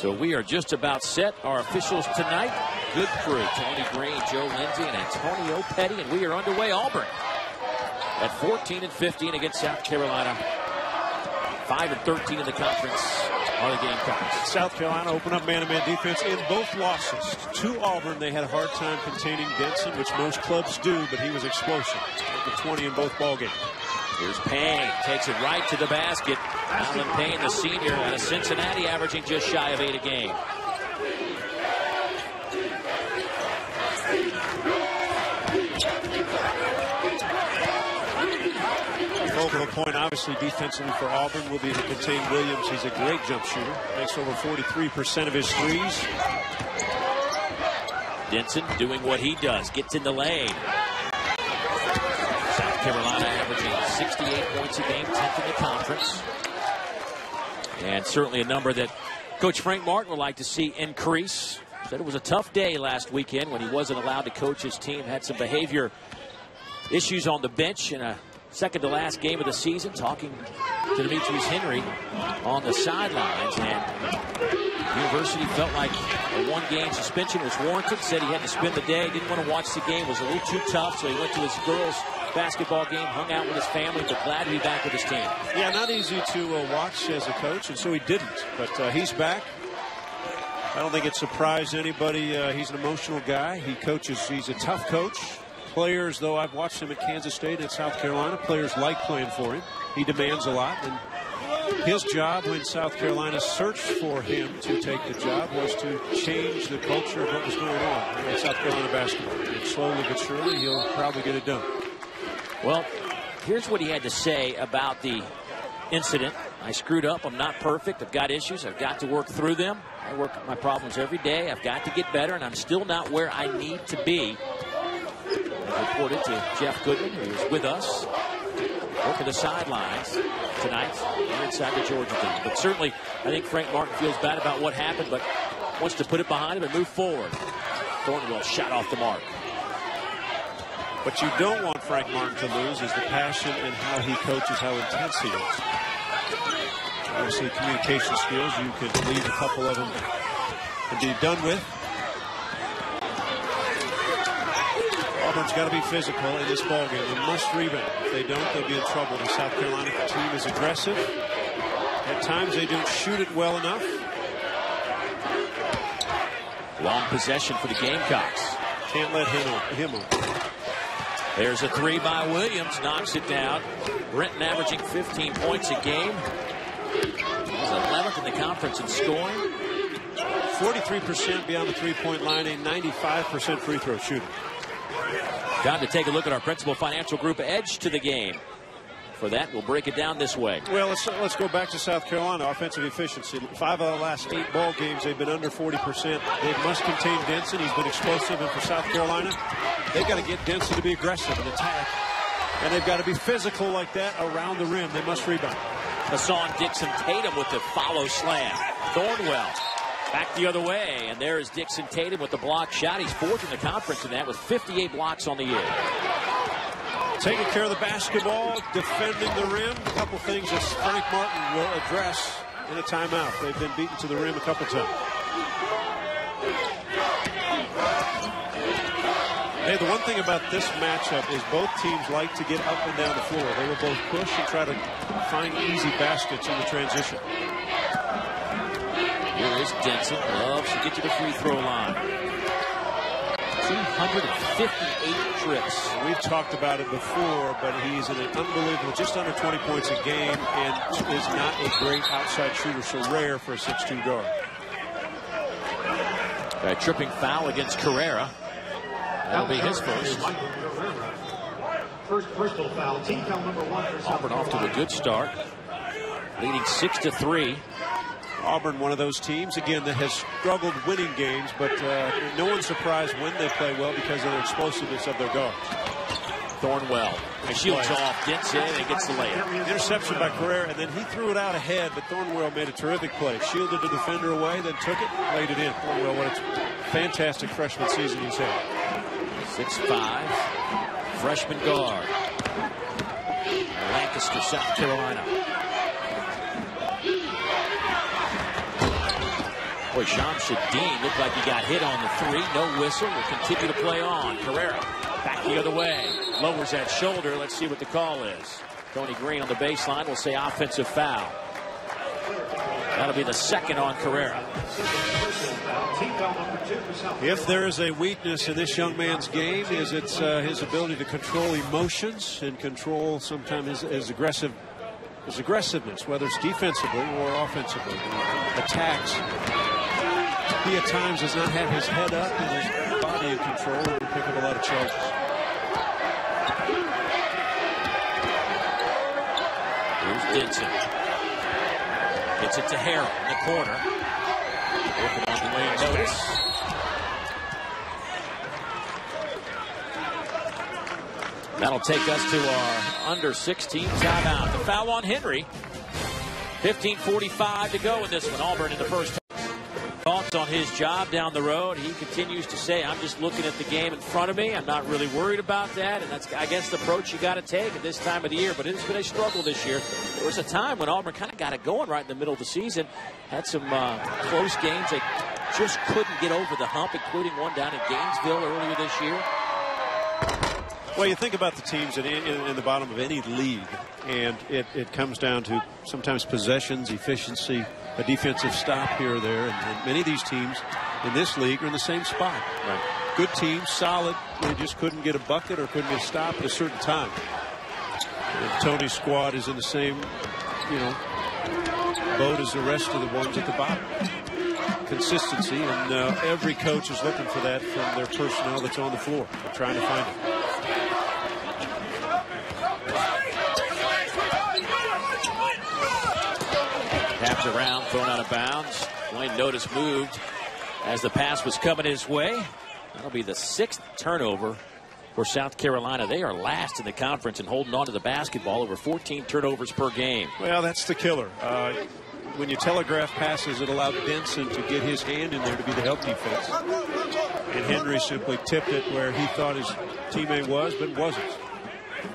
So we are just about set. Our officials tonight, good crew. Tony Green, Joe Lindsay, and Antonio Petty. And we are underway. Auburn at 14-15 against South Carolina. 5-13 in the conference are the Gamecocks. South Carolina opened up man-to-man defense in both losses. To Auburn, they had a hard time containing Denson, which most clubs do, but he was explosive. The 20 in both ball games. Here's Payne, takes it right to the basket. Alan Payne, the senior, out of Cincinnati, averaging just shy of 8 a game. Focal point, obviously, defensively for Auburn will be to contain Williams. He's a great jump shooter. Makes over 43% of his threes. Denson doing what he does. Gets in the lane. South Carolina averaging 68 points a game, 10th in the conference. And certainly a number that Coach Frank Martin would like to see increase. Said it was a tough day last weekend when he wasn't allowed to coach his team. Had some behavior issues on the bench in a second to last game of the season, talking to Demetrius Henry on the sidelines. And University felt like a one-game suspension was warranted. Said he had to spend the day, didn't want to watch the game, was a little too tough, so he went to his girls' basketball game, hung out with his family, but glad to be back with his team. Yeah, not easy to watch as a coach, and so he didn't. But he's back. I don't think it surprised anybody. He's an emotional guy. He coaches. He's a tough coach. Players, though, I've watched him at Kansas State and at South Carolina. Players like playing for him. He demands a lot. And his job when South Carolina searched for him to take the job was to change the culture of what was going on in South Carolina basketball. And slowly but surely, he'll probably get it done. Well, here's what he had to say about the incident. I screwed up. I'm not perfect. I've got issues. I've got to work through them. I work my problems every day. I've got to get better, and I'm still not where I need to be. Reported to Jeff Goodman, who is with us, working the sidelines tonight inside the Georgia game. But certainly, I think Frank Martin feels bad about what happened, but wants to put it behind him and move forward. Thornwell shot off the mark. What you don't want Frank Martin to lose is the passion and how he coaches, how intense he is. Obviously, communication skills, you can leave a couple of them and be done with. Auburn's got to be physical in this ballgame. They must rebound. If they don't, they'll be in trouble. The South Carolina team is aggressive. At times, they don't shoot it well enough. Long possession for the Gamecocks. Can't let him on. There's a three by Williams. Knocks it down. Brenton averaging 15 points a game. He's 11th in the conference in scoring. 43% beyond the three-point line. A 95% free throw shooter. Time to take a look at our Principal Financial Group edge to the game. For that, we'll break it down this way. Well, let's go back to South Carolina. Offensive efficiency. 5 of the last 8 ball games, they've been under 40%. They must contain Denson. He's been explosive. And for South Carolina, they've got to get Denson to be aggressive and attack. And they've got to be physical like that around the rim. They must rebound. Asauhn Dixon-Tatum with the follow slam. Thornwell back the other way, and there is Dixon-Tatum with the block shot. He's 4th in the conference in that with 58 blocks on the year. Taking care of the basketball, defending the rim. A couple things that Frank Martin will address in a timeout. They've been beaten to the rim a couple times. Hey, the one thing about this matchup is both teams like to get up and down the floor. They will both push and try to find easy baskets in the transition. Here is Denson. Loves to get to the free throw line. 258 trips. We've talked about it before, but he's an unbelievable, just under 20 points a game, and is not a great outside shooter, so rare for a 6'2 guard. A tripping foul against Carrera. That'll be his first. First personal foul. Team foul number 1. Auburn off to a good start, leading 6-3. Auburn, one of those teams, again, that has struggled winning games, but no one's surprised when they play well because of the explosiveness of their guards. Thornwell shields off, gets in, and gets the layup. Interception by Carrera, and then he threw it out ahead, but Thornwell made a terrific play. Shielded the defender away, then took it, laid it in. Thornwell, what a fantastic freshman season he's had. 6'5", freshman guard. Lancaster, South Carolina. Boy, Shamsuddin looked like he got hit on the three. No whistle. Will continue to play on. Carrera back the other way. Lowers that shoulder. Let's see what the call is. Tony Green on the baseline will say offensive foul. That'll be the second on Carrera. If there is a weakness in this young man's game, is it's his ability to control emotions and control sometimes his aggressiveness, whether it's defensively or offensively. Attacks. He at times does not have his head up and his body in control and will pick up a lot of charges. Here's Dixon. Gets it to Harrell in the corner. Working on the lane notice. That'll take us to our under 16 timeout. The foul on Henry. 15:45 to go in this one. Auburn in the first. Thoughts on his job down the road. He continues to say, I'm just looking at the game in front of me. I'm not really worried about that. And that's, I guess, the approach you got to take at this time of the year. But it's been a struggle this year. There was a time when Auburn kind of got it going right in the middle of the season. Had some close games. They just couldn't get over the hump, including one down in Gainesville earlier this year. Well, you think about the teams in the bottom of any league, and it comes down to sometimes possessions, efficiency, a defensive stop here or there, and many of these teams in this league are in the same spot. Right. Good teams, solid. They just couldn't get a bucket or couldn't get a stop at a certain time. And Tony's squad is in the same, boat as the rest of the ones at the bottom. Consistency, and every coach is looking for that from their personnel that's on the floor. They're trying to find it. Tapped around, thrown out of bounds. Wayne Notice moved as the pass was coming his way. That'll be the 6th turnover for South Carolina. They are last in the conference and holding on to the basketball, over 14 turnovers per game. Well, that's the killer. When you telegraph passes, it allowed Benson to get his hand in there to be the help defense. And Henry simply tipped it where he thought his teammate was, but wasn't.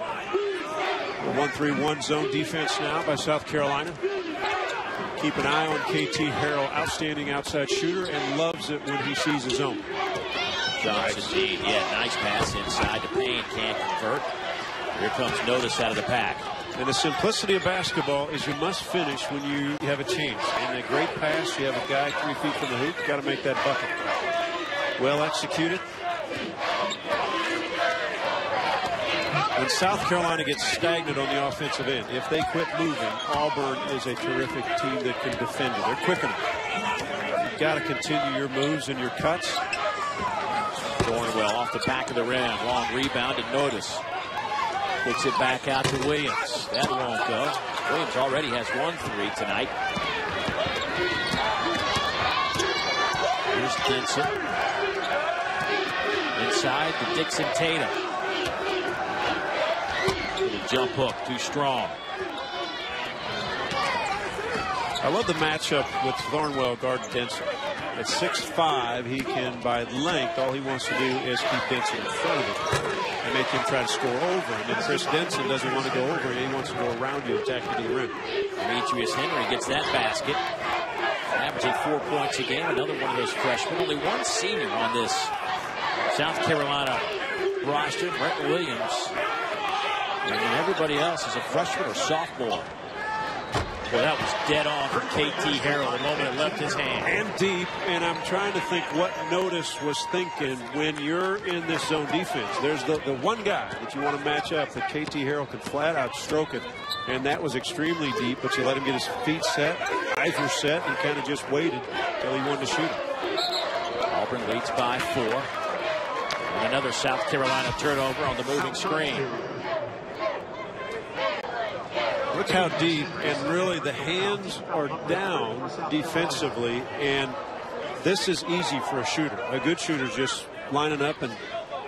A 1-3-1 zone defense now by South Carolina. Keep an eye on KT Harrell, outstanding outside shooter, and loves it when he sees his zone. Johnson, nice pass inside to Payne, can't convert. Here comes Notice out of the pack. And the simplicity of basketball is you must finish when you have a chance. And a great pass, you have a guy 3 feet from the hoop, got to make that bucket. Well executed. When South Carolina gets stagnant on the offensive end, if they quit moving, Auburn is a terrific team that can defend you. They're quick enough. You've got to continue your moves and your cuts. Thornwell off the back of the rim. Long rebound and Notice. Kicks it back out to Williams. That won't go. Williams already has 1 3 tonight. Here's Dixon. Inside to Dixon-Tatum. The jump hook, too strong. I love the matchup with Thornwell guarding Denson. At 6'5", he can, by length, all he wants to do is keep Denson in front of him and make him try to score over. And then Chris Denson doesn't want to go over you. He wants to go around you, attack the rim. Demetrius Henry gets that basket. Averaging 4 points a game. Another one of those freshmen. Only one senior on this South Carolina roster, Brett Williams. And then everybody else is a freshman or sophomore. Well, that was dead on for KT Harrell the moment it left his hand. And deep, and I'm trying to think what Notice was thinking when you're in this zone defense. There's the one guy that you want to match up that KT Harrell could flat out stroke it, and that was extremely deep, but you let him get his feet set, eyes were set, and kind of just waited until he wanted to shoot it. Auburn leads by 4. And another South Carolina turnover on the moving screen. Look how deep, and really the hands are down defensively, and this is easy for a shooter. A good shooter just lining up, and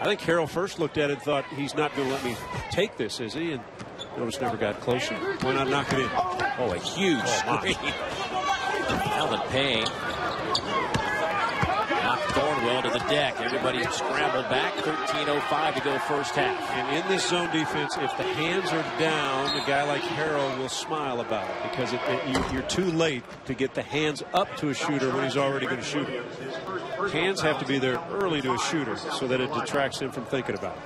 I think Harrell first looked at it and thought, he's not going to let me take this, is he? And Notice never got closer. Why not knock it in? Oh, a huge screen. Alvin Payne Knocked Thornwell to the deck. Everybody scrambled back. 13:05 to go first half. And in this zone defense, if the hands are down, a guy like Harrell will smile about it because you're too late to get the hands up to a shooter when he's already going to shoot it. Hands have to be there early to a shooter so that it detracts him from thinking about it.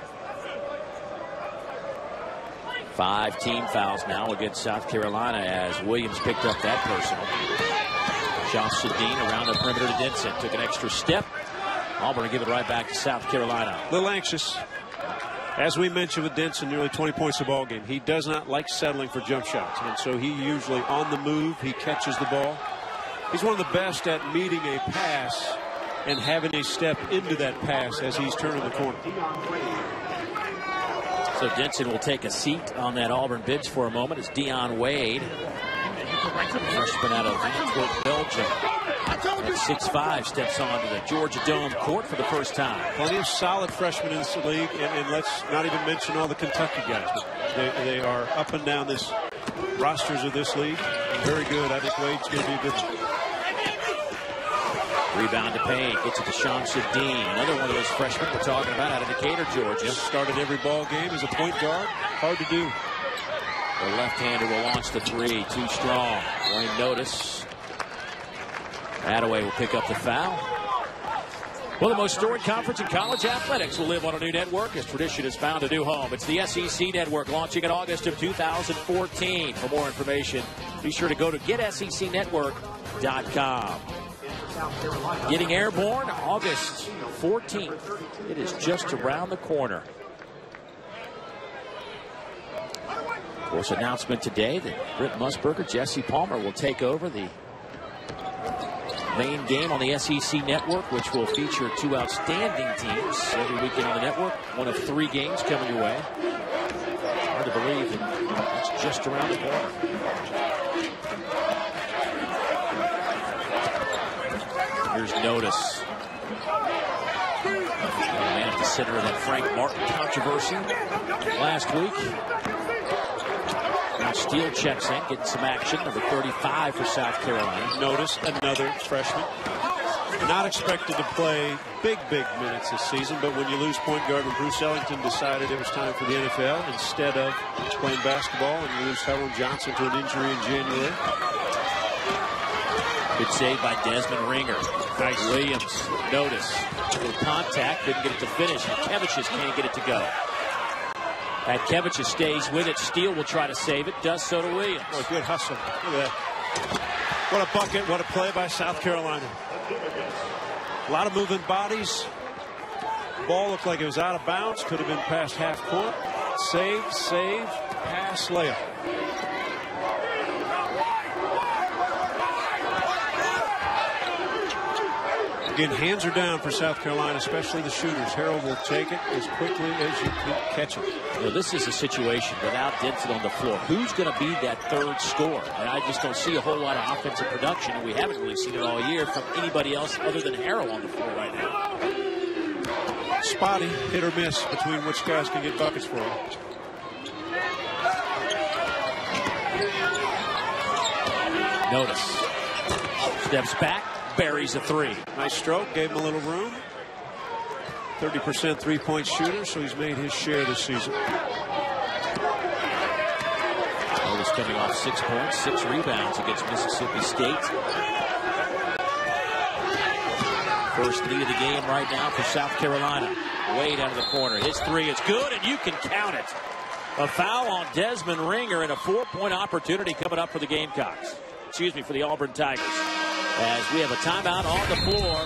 5 team fouls now against South Carolina as Williams picked up that personal. Shamsuddin around the perimeter to Denson. Took an extra step. Auburn will give it right back to South Carolina. A little anxious. As we mentioned with Denson, nearly 20 points a ball game. He does not like settling for jump shots. And so he usually on the move. He catches the ball. He's one of the best at meeting a pass and having a step into that pass as he's turning the corner. So Denson will take a seat on that Auburn bench for a moment as Dion Wade, freshman out of Antwerp, Belgium, at 6'5", steps onto the Georgia Dome court for the first time. Plenty of solid freshmen in this league, and let's not even mention all the Kentucky guys. They are up and down this rosters of this league. Very good. I think Wade's going to be a good one. Rebound to Payne. Gets it to Shamsuddin. Another one of those freshmen we're talking about out of Decatur, Georgia. Started every ball game as a point guard. Hard to do. The left-hander will launch the three. Too strong. Wayne notice. Attaway will pick up the foul. Well, the most storied conference in college athletics will live on a new network as tradition has found a new home. It's the SEC Network, launching in August of 2014. For more information, be sure to go to getsecnetwork.com. Getting airborne August 14th. It is just around the corner. Of course, announcement today that Britt Musburger, Jesse Palmer will take over the main game on the SEC Network, which will feature 2 outstanding teams every weekend on the network. One of 3 games coming your way. Hard to believe that it's just around the corner. Here's Notice. Man at the center of that Frank Martin controversy last week. Now Steele checks in, getting some action. Number 35 for South Carolina. Notice another freshman. Not expected to play big minutes this season, but when you lose point guard when Bruce Ellington decided it was time for the NFL instead of playing basketball, and you lose Tyrone Johnson to an injury in January. Good save by Desmond Ringer. Nice. Williams, Notice. Good contact, didn't get it to finish. Kevichus can't get it to go. And Kevichus stays with it. Steele will try to save it. Does so to Williams. Oh, good hustle. Look at that. What a bucket. What a play by South Carolina. A lot of moving bodies. Ball looked like it was out of bounds. Could have been past half court. Save, pass, layup. Again, hands are down for South Carolina, especially the shooters. Harrell will take it as quickly as you can catch it. Well, this is a situation without Denson on the floor. Who's going to be that third scorer? And I just don't see a whole lot of offensive production, and we haven't really seen it all year from anybody else other than Harrell on the floor right now. Spotty, hit or miss between which guys can get buckets for you. Notice. Steps back. Buries a 3. Nice stroke, gave him a little room. 30% three-point shooter, so he's made his share this season. Notice coming off 6 points, 6 rebounds against Mississippi State. First lead of the game right now for South Carolina. Way down to the corner. His 3 is good, and you can count it. A foul on Desmond Ringer and a 4-point opportunity coming up for the Gamecocks. Excuse me, for the Auburn Tigers. As we have a timeout on the floor.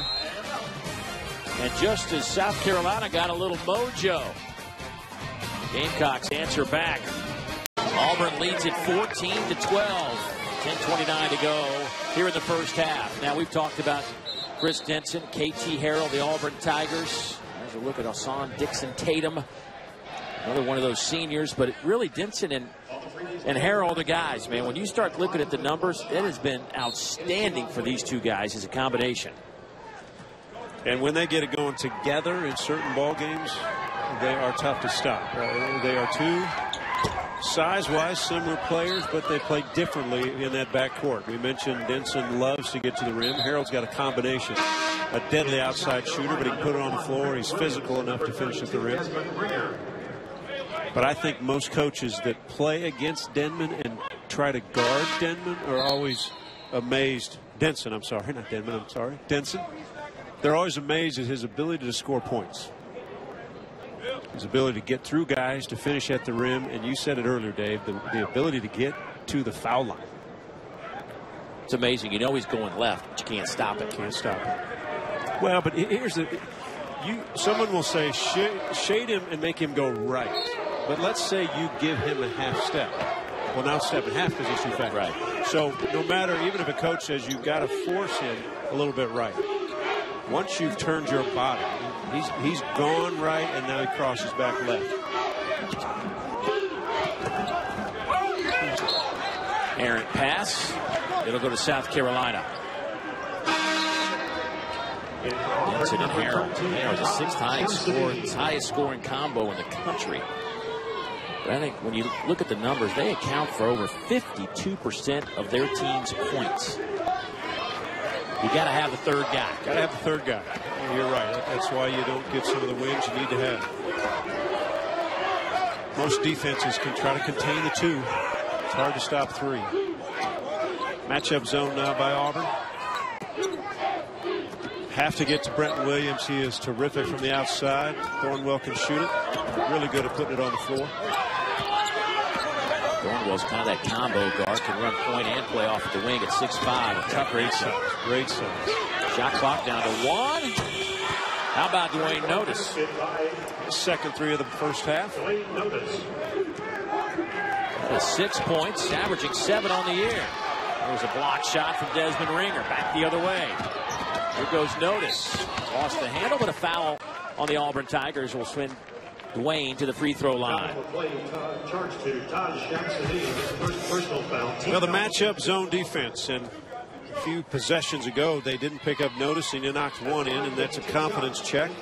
And just as South Carolina got a little mojo, Gamecocks answer back. Auburn leads it 14-12. 10:29 to go here in the first half. Now, we've talked about Chris Denson, KT Harrell, the Auburn Tigers. There's a look at Asauhn Dixon-Tatum. Another one of those seniors, but really Denson and Harrell are the guys, man. When you start looking at the numbers, it has been outstanding for these two guys as a combination. And when they get it going together in certain ball games, they are tough to stop. They are two size-wise similar players, but they play differently in that backcourt. We mentioned Denson loves to get to the rim. Harrell's got a combination. a deadly outside shooter, but he can put it on the floor. He's physical enough to finish at the rim. But I think most coaches that play against Denman and try to guard Denman are always amazed. Denson, I'm sorry, not Denman, I'm sorry. Denson. They're always amazed at his ability to score points. His ability to get through guys, to finish at the rim, and you said it earlier, Dave, the ability to get to the foul line. It's amazing. You know he's going left, but you can't stop it. Can't stop it. Well, but here's the... someone will say shade him and make him go right. But let's say you give him a half step. Well, now step and a half because he's too fast. Right. So no matter, even if a coach says you've got to force him a little bit right. Once you've turned your body, he's gone right, and now he crosses back left. Errant pass. It'll go to South Carolina. Denson and Harrell. Harrell's the sixth highest scoring combo in the country. But I think when you look at the numbers, they account for over 52% of their team's points. You got to have the third guy. Got to have the third guy. You're right. That's why you don't get some of the wins you need to have. Most defenses can try to contain the two. It's hard to stop three. Matchup zone now by Auburn. Have to get to Brenton Williams. He is terrific from the outside. Thornwell can shoot it. Really good at putting it on the floor. Thornwell's kind of that combo guard, can run point and play off at the wing at 6'5". Great size. Great size. Shot clock down to 1. How about Dwayne Notice? Second three of the first half. That is 6 points, averaging 7 on the year. There was a block shot from Desmond Ringer. Back the other way. Here goes Notice. Lost the handle, but a foul on the Auburn Tigers will send Dwayne to the free throw line. Well, the matchup zone defense, and a few possessions ago they didn't pick up Notice, and you knocked one in, and that's a confidence check.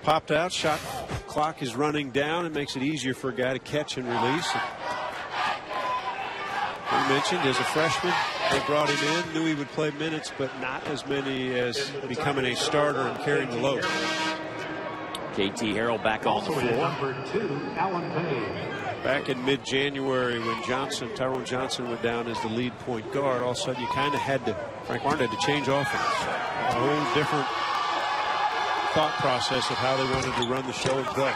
Popped out, shot clock is running down. It makes it easier for a guy to catch and release. We mentioned as a freshman, they brought him in, knew he would play minutes, but not as many as becoming a starter and carrying the load. JT Harrell back on the floor. Back in mid-January when Tyrone Johnson went down as the lead point guard, all of a sudden you kind of had to, Frank Martin had to change offense. A whole different thought process of how they wanted to run the show and play.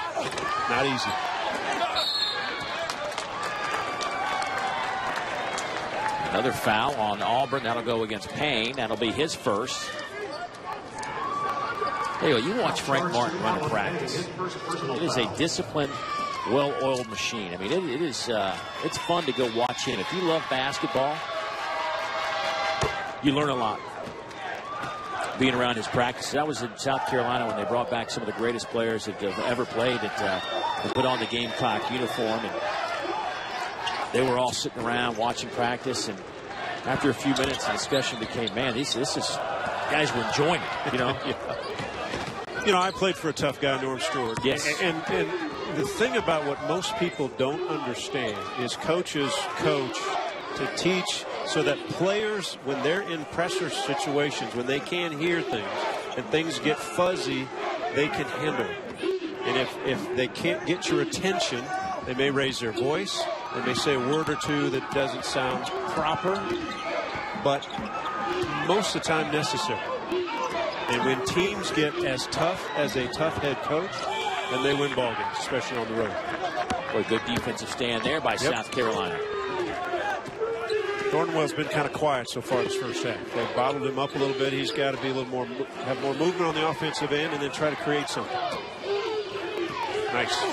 Not easy. Another foul on Auburn. That'll go against Payne. That'll be his first. Hey, you watch Frank Martin run a practice. It is a disciplined, well-oiled machine. I mean, it's fun to go watch him. If you love basketball, you learn a lot being around his practices. I was in South Carolina when they brought back some of the greatest players that have ever played that put on the Gamecock uniform, and they were all sitting around watching practice, and after a few minutes the discussion became, man, this is guys were enjoying it, you know. You know, I played for a tough guy, Norm Stewart. Yes. And the thing about what most people don't understand is coaches coach to teach so that players, when they're in pressure situations, when they can't hear things and things get fuzzy, they can handle it. And if they can't get your attention, they may raise their voice. They may say a word or two that doesn't sound proper, but most of the time necessary. And when teams get as tough as a tough head coach, then they win ball games, especially on the road. Boy, good defensive stand there by South Carolina. Thornwell's been kind of quiet so far this first half. They've bottled him up a little bit. He's got to be a little more, have more movement on the offensive end, and then try to create something. Nice.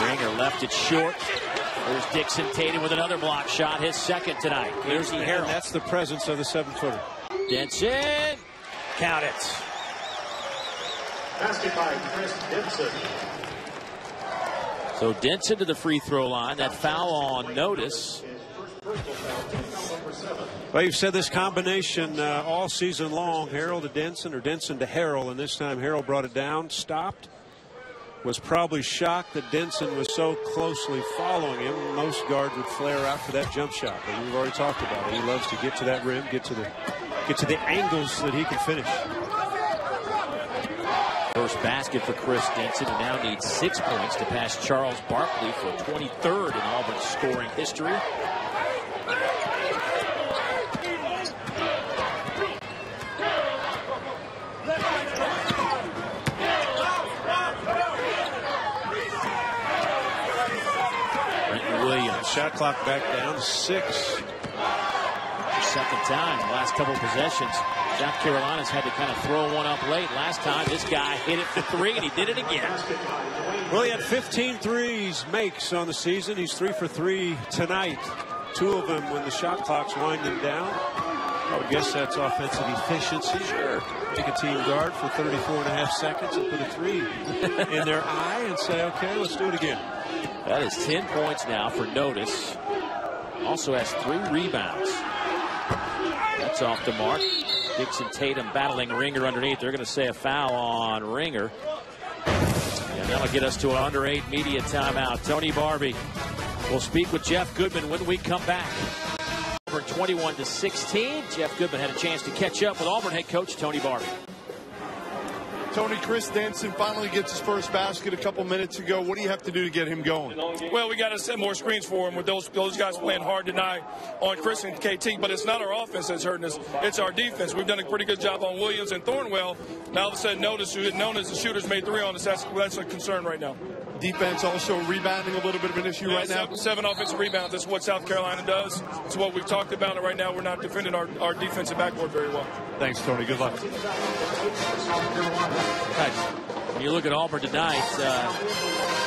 Ringer left it short. There's Dixon-Tatum with another block shot, his second tonight. Here's the Harrell. That's the presence of the 7-footer. Denson. Count it. Basket by Chris Denson. So Denson to the free throw line. That foul on Notice. Well, you've said this combination all season long, Harrell to Denson or Denson to Harrell, and this time Harrell brought it down, stopped, was probably shocked that Denson was so closely following him. Most guards would flare out for that jump shot, but we've already talked about it. He loves to get to that rim, get to the get to the angles that he can finish. First basket for Chris Denson, who now needs 6 points to pass Charles Barkley for 23rd in Auburn's scoring history. Shot clock back down to 6. Second time in the last couple of possessions. South Carolina's had to kind of throw one up late. Last time this guy hit it for 3 and he did it again. Well, he had 15 threes makes on the season. He's 3 for 3 tonight. 2 of them when the shot clock's winding down. I would guess that's offensive efficiency. Sure. Take a team guard for 34.5 seconds and put a 3 in their eye and say, okay, let's do it again. That is 10 points now for Notice. Also has 3 rebounds. That's off the mark. Dixon-Tatum battling Ringer underneath. They're going to say a foul on Ringer. And that'll get us to an under 8 media timeout. Tony Barbie will speak with Jeff Goodman when we come back. Auburn 21-16. Jeff Goodman had a chance to catch up with Auburn head coach Tony Barbie. Tony, Chris Denson finally gets his first basket a couple minutes ago. What do you have to do to get him going? Well, we got to set more screens for him with those guys playing hard tonight on Chris and KT. But it's not our offense that's hurting us. It's our defense. We've done a pretty good job on Williams and Thornwell. Now all of a sudden, Notice, who is known as the shooters, made 3 on us. That's a concern right now. Defense also rebounding a little bit of an issue right now. 7 offensive rebounds. That's what South Carolina does. It's what we've talked about. And right now, we're not defending our defensive backboard very well. Thanks, Tony. Good luck. When you look at Auburn tonight,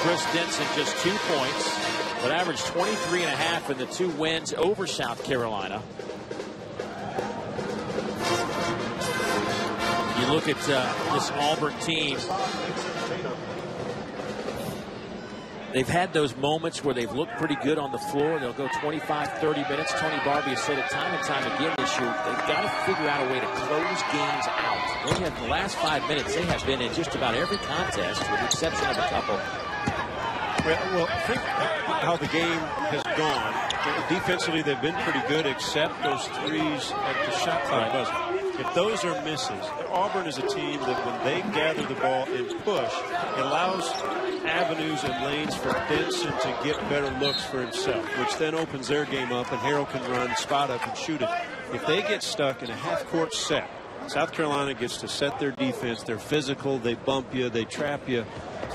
Chris Denson just 2 points, but averaged 23.5 in the 2 wins over South Carolina. You look at this Auburn team. They've had those moments where they've looked pretty good on the floor. They'll go 25, 30 minutes. Tony Barbie has said it time and time again this year. They've got to figure out a way to close games out. They have the last 5 minutes, they have been in just about every contest with the exception of a couple. Well, think how the game has gone. Defensively, they've been pretty good, except those threes at the shot clock buzzer. If those are misses, Auburn is a team that when they gather the ball and push, it allows avenues and lanes for Denson to get better looks for himself, which then opens their game up, and Harrell can run, spot up, and shoot it. If they get stuck in a half-court set, South Carolina gets to set their defense. They're physical. They bump you. They trap you.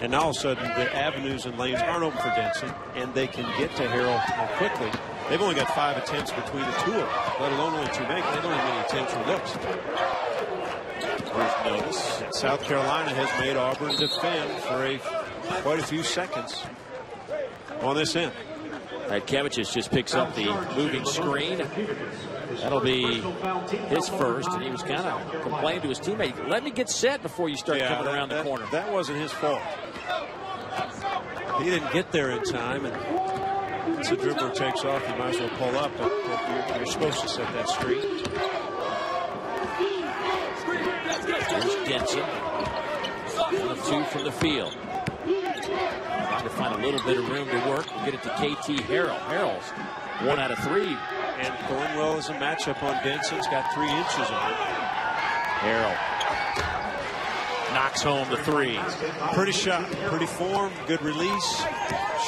And now all of a sudden, the avenues and lanes aren't open for Denson, and they can get to Harrell more quickly. They've only got 5 attempts between the 2 of them, let alone only 2 make. They don't have many attempts or looks. First notice. South Carolina has made Auburn defend for quite a few seconds on this end. Kevicius just picks up the moving screen. That'll be his first, and he was kind of complaining to his teammate, let me get set before you start coming around the corner. That wasn't his fault. He didn't get there in time, and once the dribbler takes off, you might as well pull up, but you're supposed to set that screen. There's Denson. 2 from the field. Trying to find a little bit of room to work. We'll get it to KT Harrell. Harrell's 1 out of 3. And Thornwell is a matchup on Denson's got 3 inches on it. Harrell knocks home the 3. Pretty shot, pretty form, good release.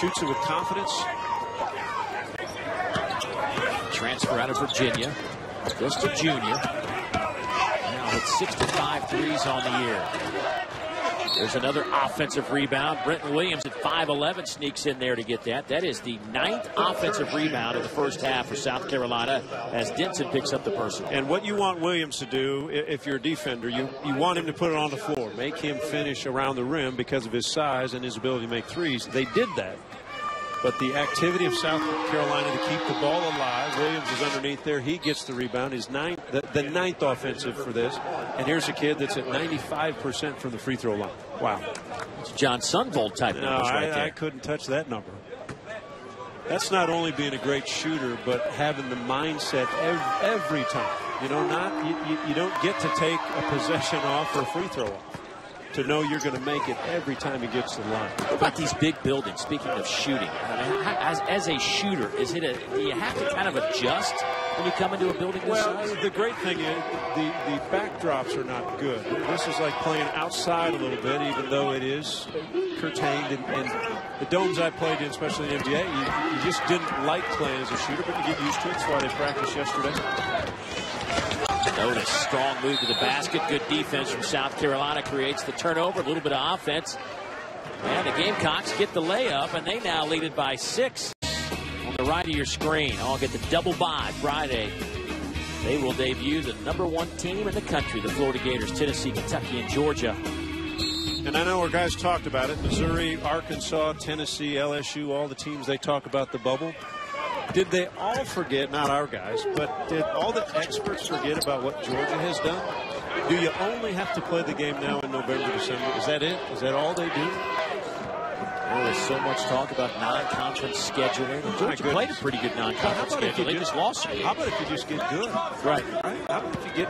Shoots it with confidence. Transfer out of Virginia. Just a junior. Now with 65 threes on the year. There's another offensive rebound. Brenton Williams at 5'11" sneaks in there to get that. That is the 9th offensive rebound of the first half for South Carolina as Denson picks up the personal. And what you want Williams to do, if you're a defender, you want him to put it on the floor. Make him finish around the rim because of his size and his ability to make threes. They did that. But the activity of South Carolina to keep the ball alive, Williams is underneath there. He gets the rebound. His the 9th offensive for this. And here's a kid that's at 95% from the free throw line. Wow. It's John Sunvold type numbers right there. I couldn't touch that number. That's not only being a great shooter, but having the mindset every time. You don't get to take a possession off or a free throw off. To know you're going to make it every time he gets to the line. What about these big buildings? Speaking of shooting, I mean, as a shooter, do you have to kind of adjust when you come into a building this size? Well, the great thing is the backdrops are not good. This is like playing outside a little bit, even though it is curtained. And the domes I played in, especially in the NBA, you just didn't like playing as a shooter, but you get used to it. That's why they practiced yesterday. Notice strong move to the basket. Good defense from South Carolina creates the turnover. A little bit of offense. And the Gamecocks get the layup, and they now lead it by 6. On the right of your screen, I'll get the double bye Friday. They will debut the #1 team in the country, the Florida Gators, Tennessee, Kentucky, and Georgia. And I know our guys talked about it. Missouri, Arkansas, Tennessee, LSU, all the teams they talk about the bubble. Did they all forget, not our guys, but did all the experts forget about what Georgia has done? Do you only have to play the game now in November, December? Is that it? Is that all they do? There was so much talk about non-conference scheduling. Georgia played a pretty good non-conference schedule. They just lost it. How about if you just get good? Right. How about if you get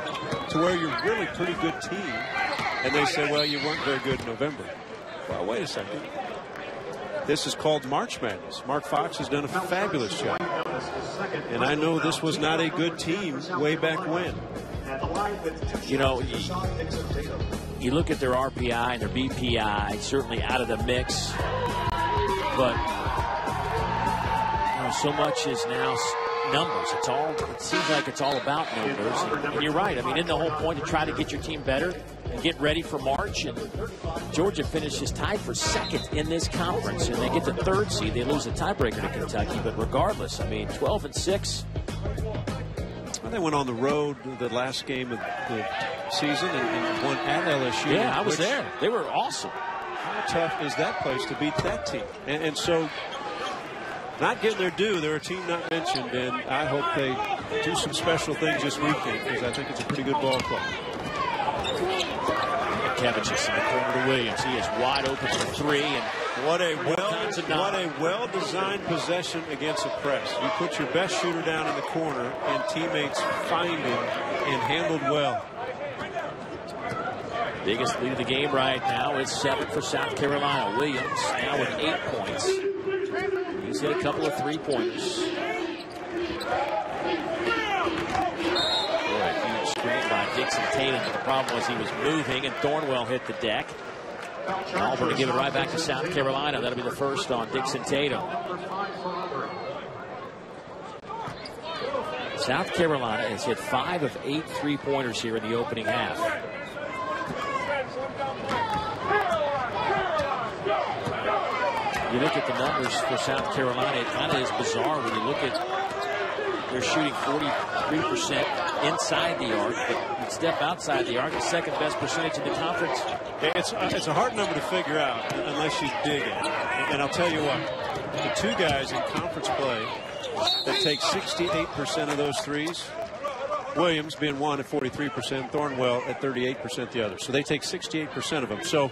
to where you're really a pretty good team, and they say, well, you weren't very good in November. Well, wait a second. This is called March Madness. Mark Fox has done a fabulous job. And I know this was not a good team way back when. You know, you look at their RPI and their BPI, certainly out of the mix. But you know, so much is now numbers. It seems like it's all about numbers. And you're right. I mean, isn't the whole point to try to get your team better and get ready for March? And Georgia finishes tied for 2nd in this conference, and they get the 3rd seed. They lose the tiebreaker to Kentucky. But regardless, I mean, 12-6. Well, they went on the road the last game of the season and won at LSU. Yeah, I was there. They were awesome. How tough is that place to beat that team? And so, not getting their due, they're a team not mentioned, and I hope they do some special things this weekend because I think it's a pretty good ball club. Kevicius in the corner to Williams. He is wide open for 3, and what a well-designed possession against a press. You put your best shooter down in the corner, and teammates find him and handled well. Biggest lead of the game right now is 7 for South Carolina. Williams now with 8 points. He's hit a couple of 3-pointers. Screen by Dixon-Tatum, but the problem was he was moving, and Thornwell hit the deck. Auburn to give it right back to South Carolina. That'll be the first on Dixon-Tatum. South Carolina has hit 5 of 8 3-pointers here in the opening half. You look at the numbers for South Carolina, it kind of is bizarre when you look at they're shooting 43% inside the arc, but you step outside the arc, the 2nd best percentage in the conference. It's a hard number to figure out unless you dig it. And I'll tell you what, the 2 guys in conference play that take 68% of those threes, Williams being one at 43%, Thornwell at 38% the other. So they take 68% of them. So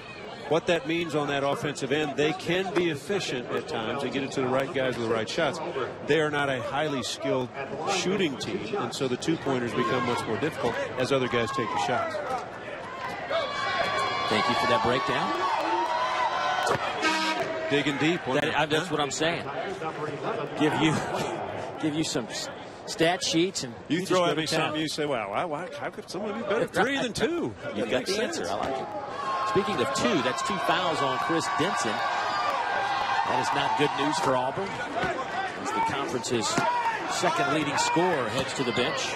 what that means on that offensive end, they can be efficient at times. They get it to the right guys with the right shots. They are not a highly skilled shooting team, and so the 2-pointers become much more difficult as other guys take the shots. Thank you for that breakdown. Digging deep. That's what I'm saying. Give you some stat sheets, and you throw at me something, you say, well, how could someone be better at 3 than 2? You got the answer. I like it. Speaking of 2, that's 2 fouls on Chris Denson. That is not good news for Auburn, as the conference's 2nd leading scorer heads to the bench.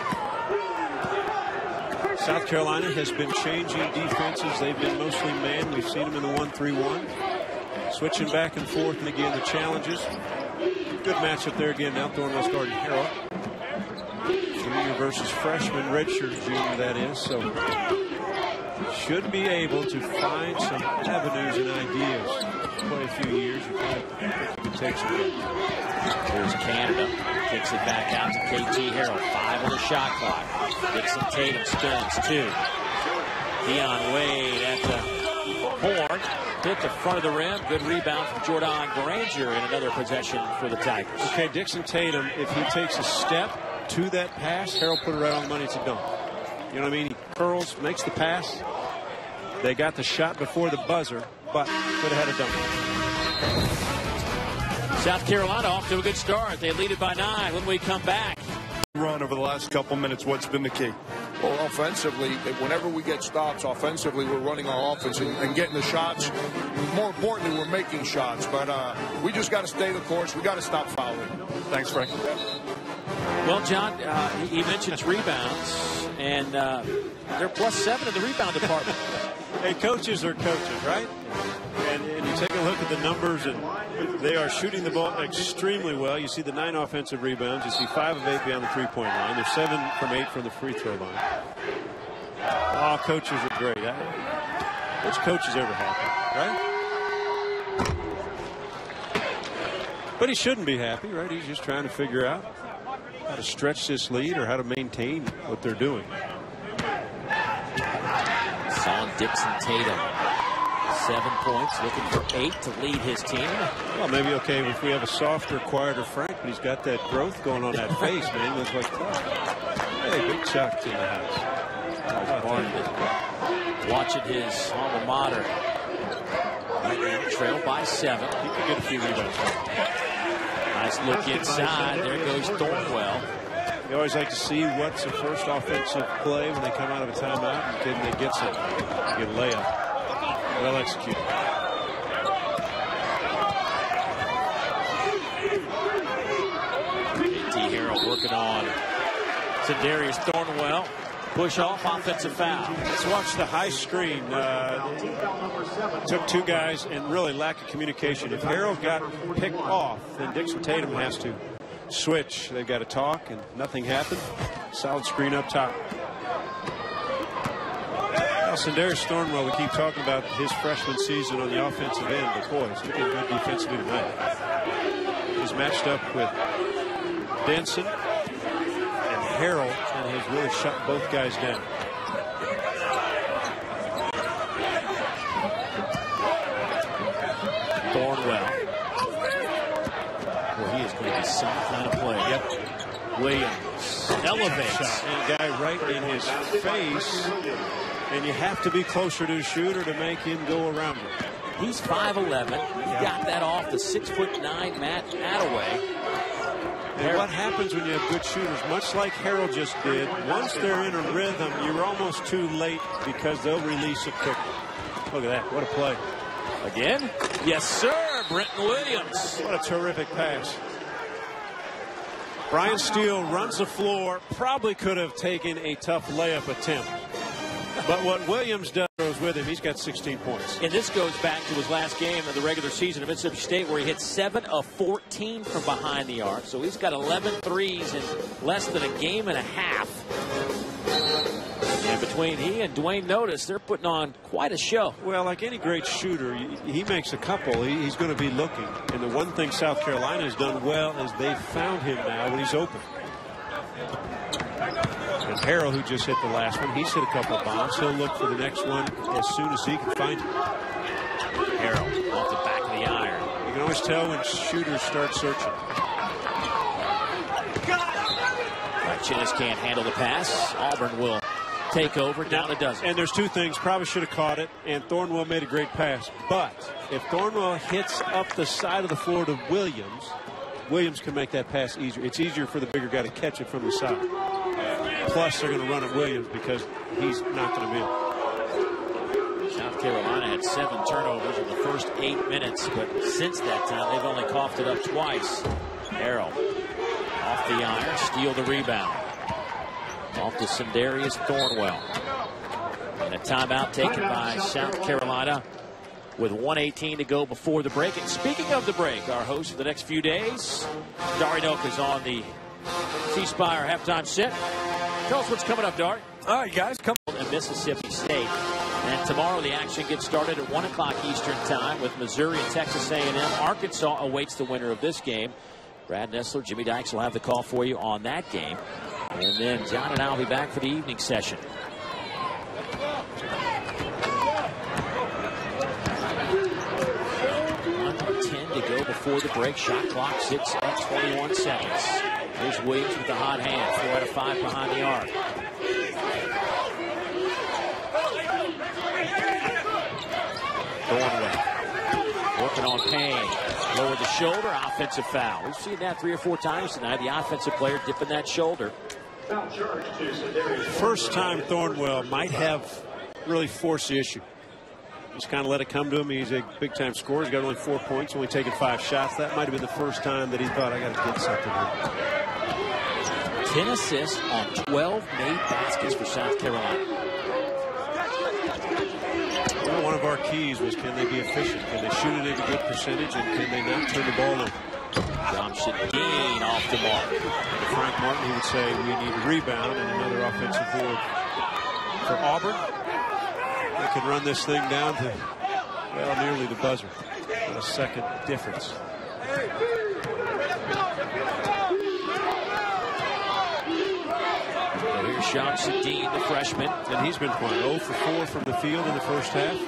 South Carolina has been changing defenses. They've been mostly man. We've seen them in the 1-3-1. Switching back and forth, and again, the challenges. Good matchup there again. Now Thornwell's guarding Harrell. Junior versus freshman, redshirt junior, that is. So should be able to find some avenues and ideas. Play a few years, you can take some. There's Canada. Kicks it back out to KT Harrell. 5 on the shot clock. Dixon-Tatum spins 2. Deion Wade at the horn. Hit the front of the rim. Good rebound from Jordan Granger in another possession for the Tigers. Okay, Dixon-Tatum, if he takes a step to that pass, Harrell put it right on the money. It's a dunk. You know what I mean? He curls, makes the pass. They got the shot before the buzzer, but could have had a dunk. South Carolina off to a good start. They lead it by 9 when we come back. run over the last couple minutes. What's been the key? Well, offensively, whenever we get stops, offensively, we're running our offense and getting the shots. More importantly, we're making shots. But we just got to stay the course. We got to stop fouling. Thanks, Frank. Well, John, he mentions rebounds, and they're +7 in the rebound department. Hey, coaches are coaches, right? And you take a look at the numbers, and they are shooting the ball extremely well. You see the 9 offensive rebounds. You see 5 of 8 beyond the three-point line. They're 7 from 8 from the free throw line. All coaches are great. Which coach is ever happy, right? But he shouldn't be happy, right? He's just trying to figure out how to stretch this lead or how to maintain what they're doing. Asauhn Dixon-Tatum, 7 points, looking for 8 to lead his team. Well, maybe okay if we have a softer, quieter Frank, but he's got that growth going on that face, man. He looks like tough. Hey, big Chuck in the house. Watching his alma mater. Right now, trail by 7. He could get a few rebounds. Nice look inside. There goes Thornwell. You always like to see what's the first offensive play when they come out of a timeout, and can they get some good layup. Well executed. T. Harrell working on Sindarius Thornwell. Push off, offensive foul. Let's watch the high screen. Took 2 guys and really lack of communication. If Harrell got picked off, then Dixon-Tatum has to switch. They've got to talk, and nothing happened. Solid screen up top. Well, Sindarius Thornwell, we keep talking about his freshman season on the offensive end, but boy, he's looking good defensively tonight. He's matched up with Denson and Harrell, and has really shut both guys down. Thornwell. Well, he is going to be some kind of play. Yep. Williams elevates. And a guy right in his face, and you have to be closer to the shooter to make him go around him. He's 5'11". He got that off the 6'9" Matt Attaway. And what happens when you have good shooters, much like Harrell just did, once they're in a rhythm, you're almost too late because they'll release it quickly. Look at that. What a play. Again? Yes, sir. Brenton Williams. What a terrific pass. Brian Steele runs the floor. Probably could have taken a tough layup attempt. But what Williams does with him, he's got 16 points. And this goes back to his last game of the regular season at Mississippi State, where he hit 7 of 14 from behind the arc. So he's got 11 threes in less than a game and a half. And between he and Dwayne Notice, they're putting on quite a show. Well, like any great shooter, he makes a couple. He's going to be looking. And the one thing South Carolina has done well is they've found him now when he's open. And Harrell, who just hit the last one, he's hit a couple of bombs. He'll look for the next one as soon as he can find it. Harrell off the back of the iron. You can always tell when shooters start searching. Chinnis can't handle the pass. Auburn will take over, down a dozen. And there's 2 things. Probably should have caught it, and Thornwell made a great pass. But if Thornwell hits up the side of the floor to Williams, Williams can make that pass easier. It's easier for the bigger guy to catch it from the side. Plus, they're going to run at Williams because he's not going to be able. South Carolina had 7 turnovers in the first 8 minutes, but since that time, they've only coughed it up twice. Harrell off the iron, steal the rebound. Off to Sindarius Thornwell. And a timeout taken by South Carolina with 1:18 to go before the break. And speaking of the break, our host for the next few days, Dari Noka, is on the C Spire halftime sit. Tell us what's coming up, Dari. All right, guys, come on. Mississippi State. And tomorrow the action gets started at 1 o'clock Eastern time with Missouri and Texas A&M. Arkansas awaits the winner of this game. Brad Nessler, Jimmy Dykes will have the call for you on that game. And then John and I will be back for the evening session. 1:10 to go before the break. Shot clock sits at 21 seconds. Here's Williams with the hot hand. 4 out of 5 behind the arc. Thornwell working on Payne. Lower the shoulder, offensive foul. We've seen that 3 or 4 times tonight. The offensive player dipping that shoulder. First time Thornwell might have really forced the issue. Just kind of let it come to him. He's a big-time scorer. He's got only 4 points, only taken 5 shots. That might have been the first time that he thought, I got to get something here. 10 assists on 12 made baskets for South Carolina. Well, one of our keys was, can they be efficient? Can they shoot it at a good percentage, and can they not turn the ball over? Johnson Dean off the mark. To Frank Martin, he would say we need a rebound and another offensive board for Auburn. They can run this thing down to, well, nearly the buzzer. A second difference. So here's Johnson Dean, the freshman. And he's been playing 0 for 4 from the field in the first half.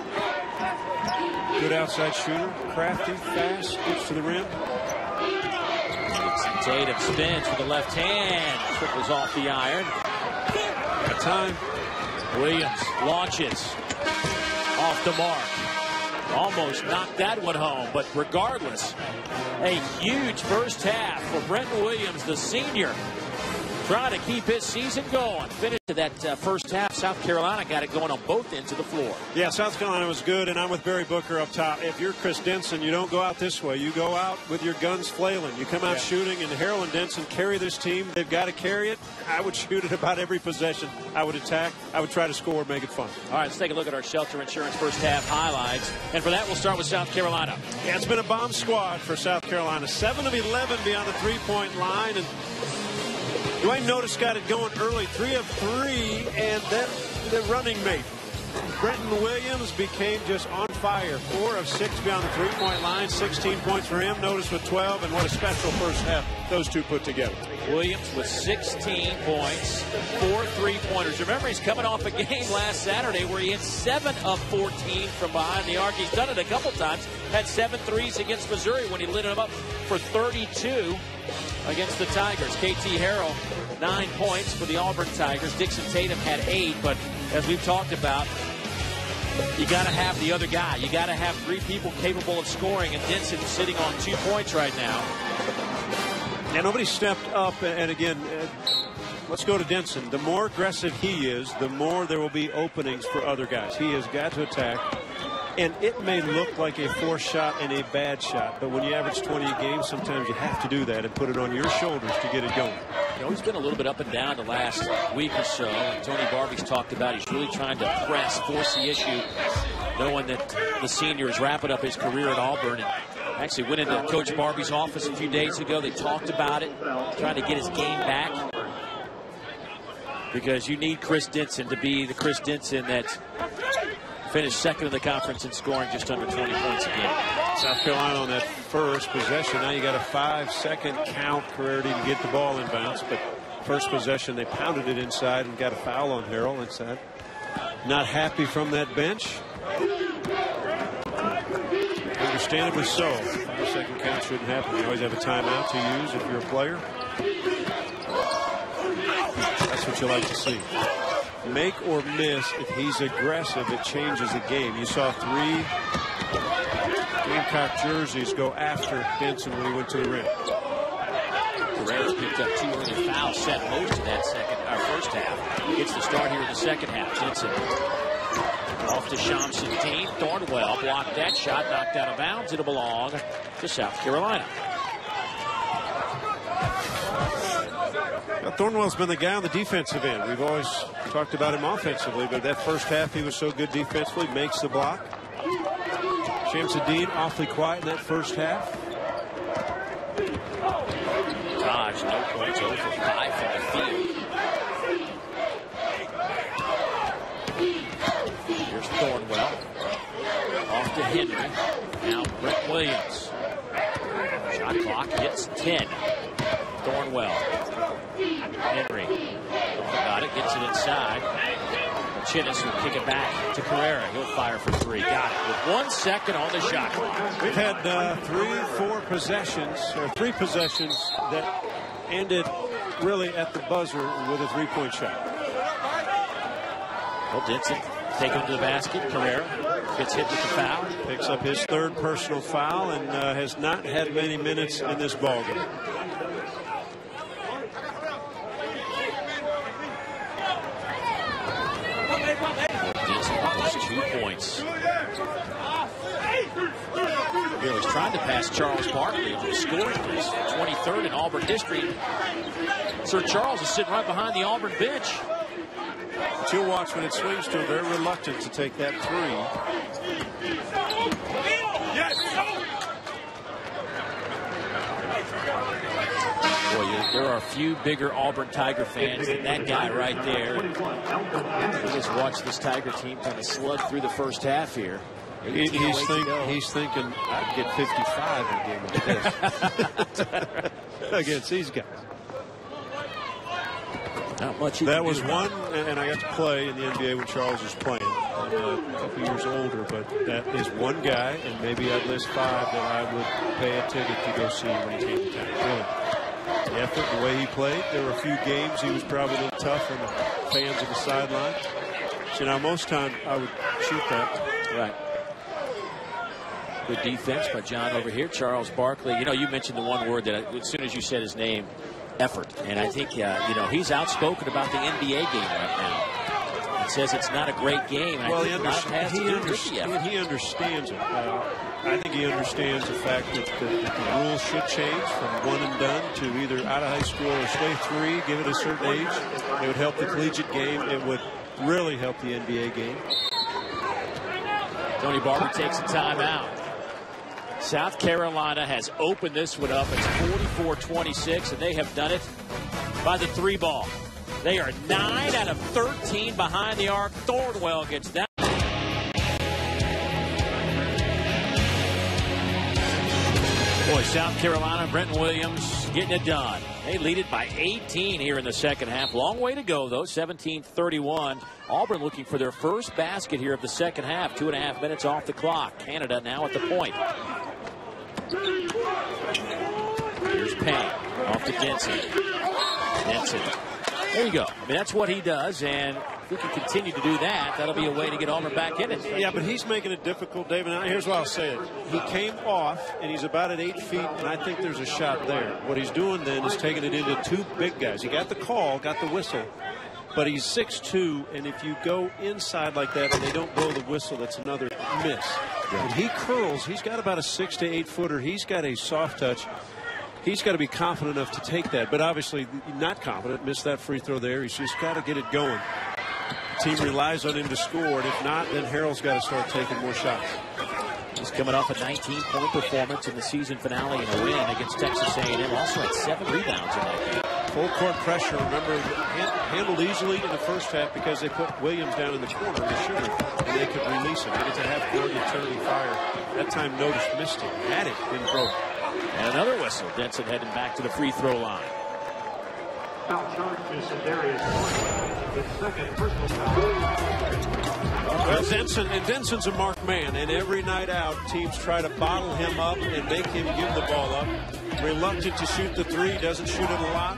Good outside shooter, crafty, fast, gets to the rim. Tatum spins with the left hand, triples off the iron. Got time. Williams launches off the mark. Almost knocked that one home, but regardless, a huge first half for Brenton Williams, the senior, trying to keep his season going. Finished to that first half. South Carolina got it going on both ends of the floor. Yeah, South Carolina was good, and I'm with Barry Booker up top. If you're Chris Denson, you don't go out this way. You go out with your guns flailing. You come out shooting, and Harrell and Denson carry this team. They've got to carry it. I would shoot it about every possession. I would attack. I would try to score, make it fun. All right, let's take a look at our Shelter Insurance first half highlights. And for that, we'll start with South Carolina. Yeah, it's been a bomb squad for South Carolina. 7 of 11 beyond the three-point line, and Dwayne Notice got it going early, 3 of 3, and then the running mate, Brenton Williams, became just on fire. 4 of 6 beyond the three-point line, 16 points for him. Notice with 12, and what a special first half those two put together. Williams with 16 points, 4 3-pointers. Remember, he's coming off a game last Saturday where he hit 7 of 14 from behind the arc. He's done it a couple times. Had 7 threes against Missouri when he lit him up for 32 against the Tigers. KT Harrell, 9 points for the Auburn Tigers. Dixon-Tatum had 8, but as we've talked about, you got to have the other guy. You got to have 3 people capable of scoring, and Denson sitting on 2 points right now. Yeah, nobody stepped up, and again, let's go to Denson. The more aggressive he is, the more there will be openings for other guys. He has got to attack. And it may look like a forced shot and a bad shot, but when you average 20 a game, sometimes you have to do that and put it on your shoulders to get it going. You know, he's been a little bit up and down the last week or so. And Tony Barbie's talked about he's really trying to press, force the issue, knowing that the senior is wrapping up his career at Auburn. And actually went into Coach Barbie's office a few days ago. They talked about it, trying to get his game back. Because you need Chris Denson to be the Chris Denson that finished second in the conference in scoring, just under 20 points a game. South Carolina on that first possession. Now you got a 5-second count, Carrera to get the ball inbounds, but first possession they pounded it inside and got a foul on Harrell inside. Not happy from that bench. Understandably so. 5-second count shouldn't happen. You always have a timeout to use if you're a player. That's what you like to see. Make or miss, if he's aggressive, it changes the game. You saw 3 Gamecock jerseys go after Denson when he went to the rim. Carrera's picked up 2 early fouls, set most of that first half. Gets the start here in the second half. Denson off to Shamson Dean. Thornwell blocked that shot, knocked out of bounds. It'll belong to South Carolina. Thornwell's been the guy on the defensive end. We've always talked about him offensively, but that first half he was so good defensively, makes the block. Shamsuddin awfully quiet in that first half. Taj, no points, 0 for 5 from the field. Here's Thornwell. Off to Henry. Now Brett Williams. Shot clock hits 10. Thornwell. Henry got it, gets it inside. Chinnis will kick it back to Carrera. He'll fire for 3. Got it with 1 second on the shot clock. We've had 3 possessions that ended really at the buzzer with a 3-point shot. Well, Denson take him to the basket. Carrera gets hit with the foul. Picks up his third personal foul and has not had many minutes in this ballgame. Dixon almost 2 points. He's trying to pass Charles Barkley into the scoring race. 23rd in Auburn history. Sir Charles is sitting right behind the Auburn bench. But you'll watch when it swings to him, very reluctant to take that three. Boy, there are a few bigger Auburn Tiger fans than that guy right there. We just watched this Tiger team kind of slug through the first half here. He's thinking, I'd get 55 in a game like this against these guys. Not much. That was one, and I got to play in the NBA when Charles was playing. I'm a couple years older, but that is one guy, and maybe I'd list 5 that I would pay a ticket to go see when he came to town. Really. The effort, the way he played. There were a few games he was probably a little tough on the fans on the sideline. So now most time I would shoot that. Right. Good defense by John over here. Charles Barkley. You know, you mentioned the one word that as soon as you said his name, effort. And I think, he's outspoken about the NBA game right now. He says it's not a great game. Well, he understands it. I think he understands the fact that the rules should change from one and done to either out of high school or stay 3, give it a certain age. It would help the collegiate game. It would really help the NBA game. Tony Barber takes a timeout. South Carolina has opened this one up. It's 44-26, and they have done it by the 3 ball. They are 9 out of 13 behind the arc. Thornwell gets down. Boy, South Carolina, Brenton Williams getting it done. They lead it by 18 here in the second half. Long way to go, though. 17-31. Auburn looking for their first basket here of the second half. 2.5 minutes off the clock. Canada now at the point. Here's Payne off to Denson. There you go. I mean, that's what he does, and if we can continue to do that, that'll be a way to get Auburn back in it. Yeah, but he's making it difficult, David. Now, here's what I'll say. He came off, and he's about at 8 feet, and I think there's a shot there. What he's doing then is taking it into 2 big guys. He got the call, got the whistle, but he's 6'2", and if you go inside like that and they don't blow the whistle, that's another miss. Yeah. When he curls, he's got about a 6 to 8 footer. He's got a soft touch. He's got to be confident enough to take that, but obviously not confident. Missed that free throw there. He's just got to get it going. The team relies on him to score, and if not, then Harrell's got to start taking more shots. He's coming off a 19-point performance in the season finale in a win against Texas A&M. Also had 7 rebounds in that game. Full court pressure, remember, handled easily in the first half because they put Williams down in the corner, the shooter, and they could release him. They get to half court and turn and fire. That time Notice missed him. Had it, didn't throw it. And another whistle. Denson heading back to the free throw line. Foul charge is Darius Morgan. His second personal foul. Well, Denson's a marked man, and every night out, teams try to bottle him up and make him give the ball up. Reluctant to shoot the 3, doesn't shoot it a lot.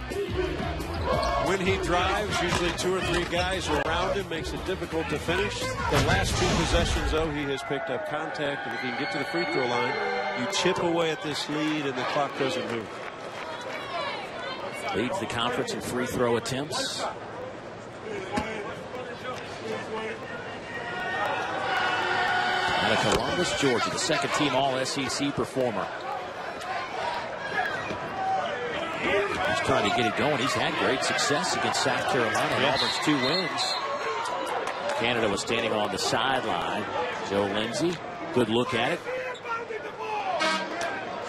When he drives, usually 2 or 3 guys are around him, makes it difficult to finish. The last 2 possessions, though, he has picked up contact, and if he can get to the free throw line, you chip away at this lead, and the clock doesn't move. Leads the conference in free throw attempts. Out of Columbus, Georgia, the second team All-SEC performer. He's trying to get it going. He's had great success against South Carolina in Auburn's 2 wins. Canada was standing on the sideline. Joe Lindsey, good look at it.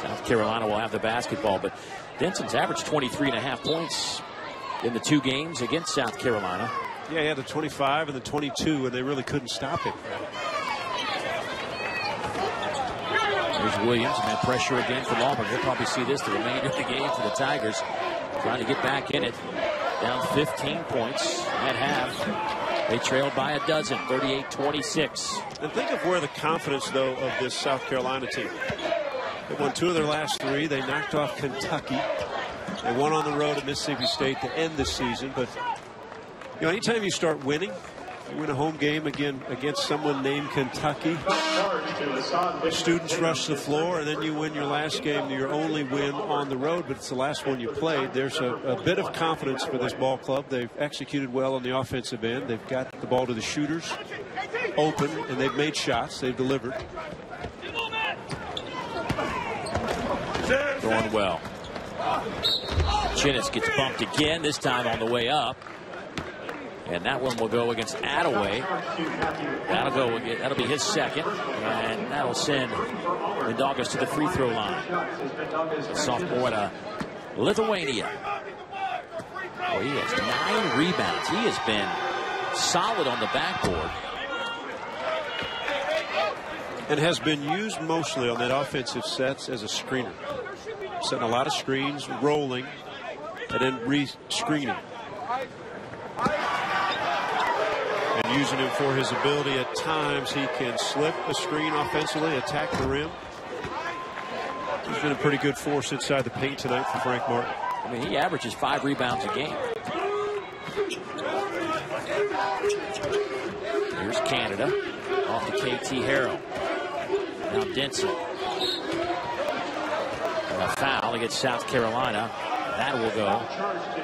South Carolina will have the basketball, but Denson's averaged 23.5 points in the 2 games against South Carolina. Yeah, he had the 25 and the 22, and they really couldn't stop him. There's Williams, and that pressure again from Auburn. We'll probably see this the remainder of the game for the Tigers. Trying to get back in it. Down 15 points at half. They trailed by a dozen, 38-26. And think of where the confidence, though, of this South Carolina team. They won 2 of their last 3. They knocked off Kentucky. They won on the road at Mississippi State to end the season. But, you know, anytime you start winning, You win a home game again against someone named Kentucky. Students rush the floor, and then you win your last game, your only win on the road, but it's the last one you played. There's a bit of confidence for this ball club. They've executed well on the offensive end. They've got the ball to the shooters open, and they've made shots. They've delivered. Going well. Chinnis gets bumped again, this time on the way up. And that one will go against Attaway. That'll be his second. And that'll send Mindaugas to the free throw line. A sophomore at Lithuania. Oh, he has 9 rebounds. He has been solid on the backboard. And has been used mostly on that offensive sets as a screener. Setting a lot of screens, rolling, and then re-screening. And using him for his ability at times. He can slip a screen offensively, attack the rim. He's been a pretty good force inside the paint tonight for Frank Martin. I mean, he averages 5 rebounds a game. Here's Canada off to KT Harrell. Now Denson. And a foul against South Carolina. That will go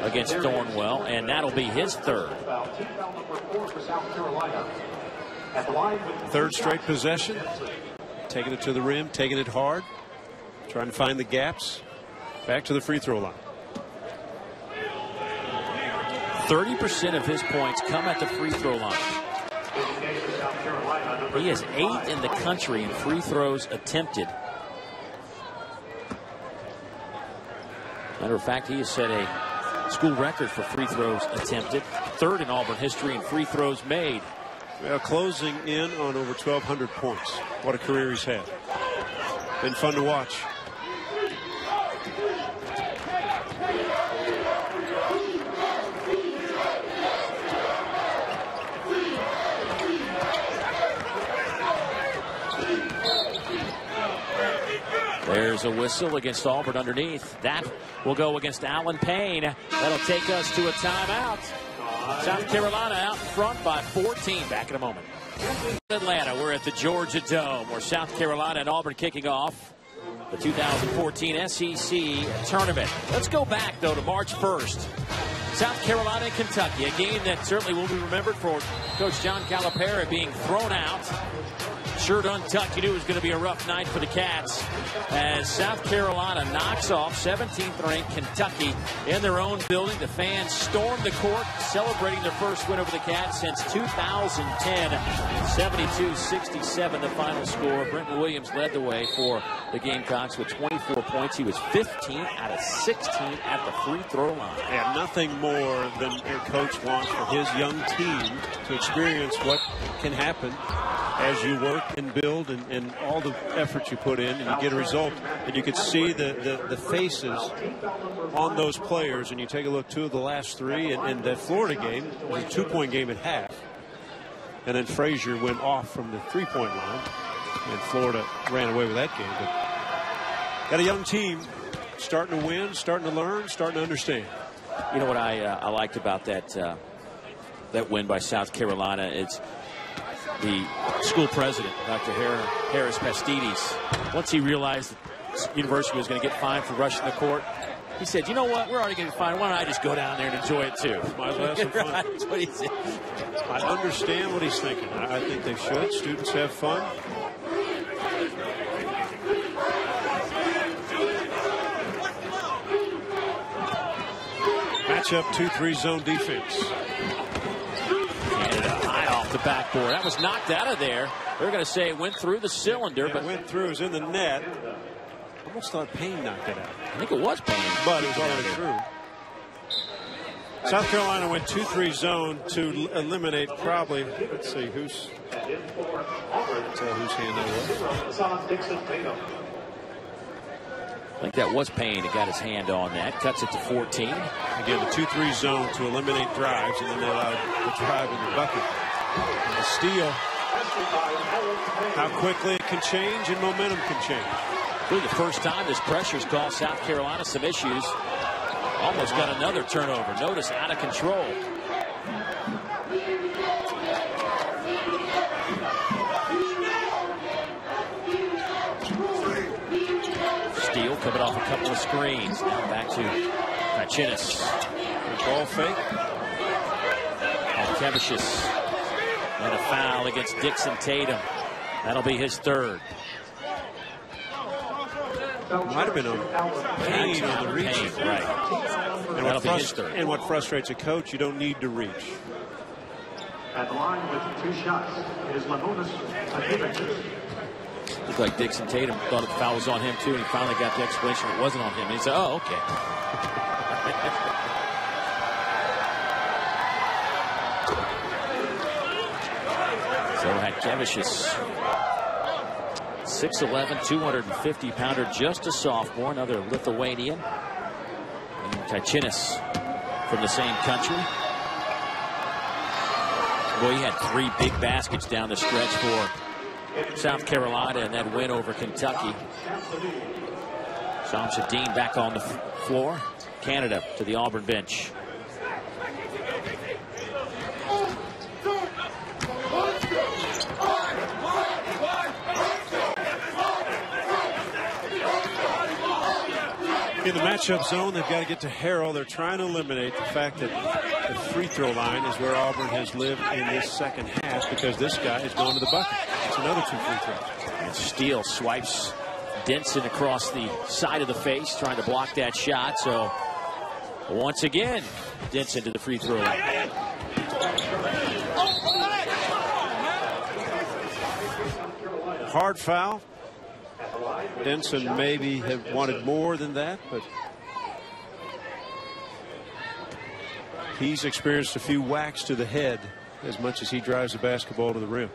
against Thornwell, and that'll be his third. Third straight possession. Taking it to the rim, taking it hard. Trying to find the gaps. Back to the free throw line. 30% of his points come at the free throw line. He is 8th in the country in free throws attempted. Matter of fact, he has set a school record for free throws attempted. 3rd in Auburn history in free throws made. Well, closing in on over 1,200 points. What a career he's had. Been fun to watch. There's a whistle against Auburn underneath. That will go against Allen Payne. That'll take us to a timeout. South Carolina out in front by 14. Back in a moment. Atlanta, we're at the Georgia Dome, where South Carolina and Auburn kicking off the 2014 SEC tournament. Let's go back, though, to March 1st. South Carolina and Kentucky, a game that certainly will be remembered for Coach John Calipari being thrown out. Shirt untucked, you knew it was going to be a rough night for the Cats as South Carolina knocks off 17th ranked Kentucky in their own building. The fans stormed the court, celebrating their first win over the Cats since 2010. 72-67 the final score. Brenton Williams led the way for the Gamecocks with 24 points. He was 15 out of 16 at the free throw line. Yeah, nothing more than a coach wants for his young team to experience what can happen as you work and build and all the effort you put in, and you get a result. And you could see the faces on those players. And you take a look, 2 of the last 3, and that Florida game was a 2-point game at half. And then Frazier went off from the 3-point line, and Florida ran away with that game. But got a young team starting to win, starting to learn, starting to understand. You know what I liked about that win by South Carolina? It's the school president, Dr. Harris Pastides. Once he realized the university was going to get fined for rushing the court, he said, you know what, we're already going to get fined. Why don't I just go down there and enjoy it too? Might as well have some fun. That's what he said. I understand what he's thinking. I think they should. Students have fun. Matchup 2-3 zone defense. Canada high off the backboard. That was knocked out of there. They're going to say it went through the cylinder, but it went through. It was in the net. Almost thought Payne knocked it out. I think it was Payne, but it was already through. South Carolina went 2-3 zone to eliminate probably. Let's see whose hand that was. Asauhn Dixon-Tatum. I think that was Payne that got his hand on that. Cuts it to 14. Again, the 2-3 zone to eliminate drives, and then they allowed the drive in the bucket. And the steal. How quickly it can change and momentum can change. For the first time, this pressure's caused South Carolina some issues. Almost got another turnover. Notice out of control. it off a couple of screens. Now back to Kachinas. Ball fake. Kevicius. And a foul against Dixon-Tatum. That'll be his third. Might have been a pain on the reach. Right. And what frustrates a coach, you don't need to reach. At the line with 2 shots is Lahonas Akevicius. Looked like Dixon-Tatum thought the foul was on him too, and he finally got the explanation it wasn't on him. And he said, "Oh, okay." So Kevicius, 6'11", 250-pounder, just a sophomore, another Lithuanian. And Kachinas from the same country. Boy, he had 3 big baskets down the stretch for South Carolina in that win over Kentucky. Shamsuddin back on the floor. Canada to the Auburn bench. In the matchup zone, they've got to get to Harrell. They're trying to eliminate the fact that the free throw line is where Auburn has lived in this second half, because this guy is going to the bucket. It's another 2 free throws. And Steele swipes Denson across the side of the face, trying to block that shot. So once again, Denson to the free throw line. Hard foul. Denson maybe have wanted more than that, but he's experienced a few whacks to the head as much as he drives the basketball to the rim.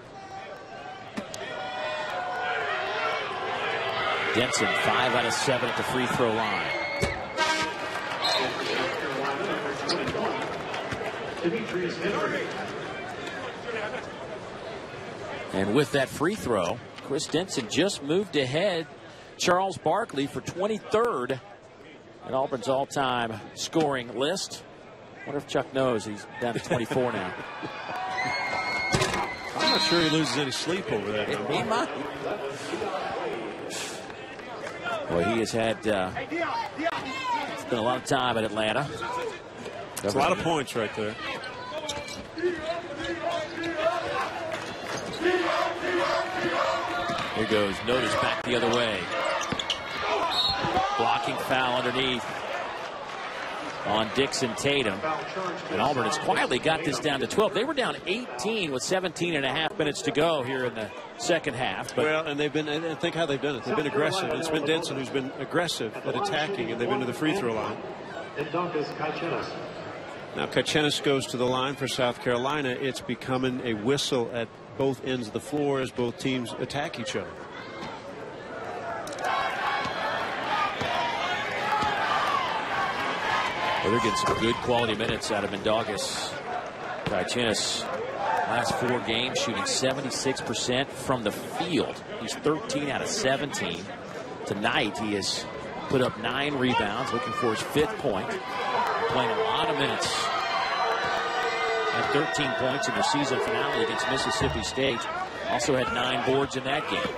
Denson 5 out of 7 at the free throw line. And with that free throw, Chris Denson just moved ahead Charles Barkley for 23rd at Auburn's all-time scoring list. Wonder if Chuck knows he's down to 24 now. I'm not sure he loses any sleep over that. He might. Well, he has had spent a lot of time at Atlanta. That's a lot of points right there. Here goes Notice back the other way. Blocking foul underneath on Dixon-Tatum. And Auburn has quietly got this down to 12. They were down 18 with 17.5 minutes to go here in the second half. But well, and they've been, and think how they've done it. They've been aggressive. It's been Denson who's been aggressive at attacking, and they've been to the free throw line. Now Kachinas goes to the line for South Carolina. It's becoming a whistle at both ends of the floor as both teams attack each other. Well, they're getting some good quality minutes out of Mendogas. Kachinas, last 4 games, shooting 76% from the field. He's 13 out of 17. Tonight, he has put up 9 rebounds, looking for his 5th point. Playing a lot of minutes. Had 13 points in the season finale against Mississippi State. Also had 9 boards in that game.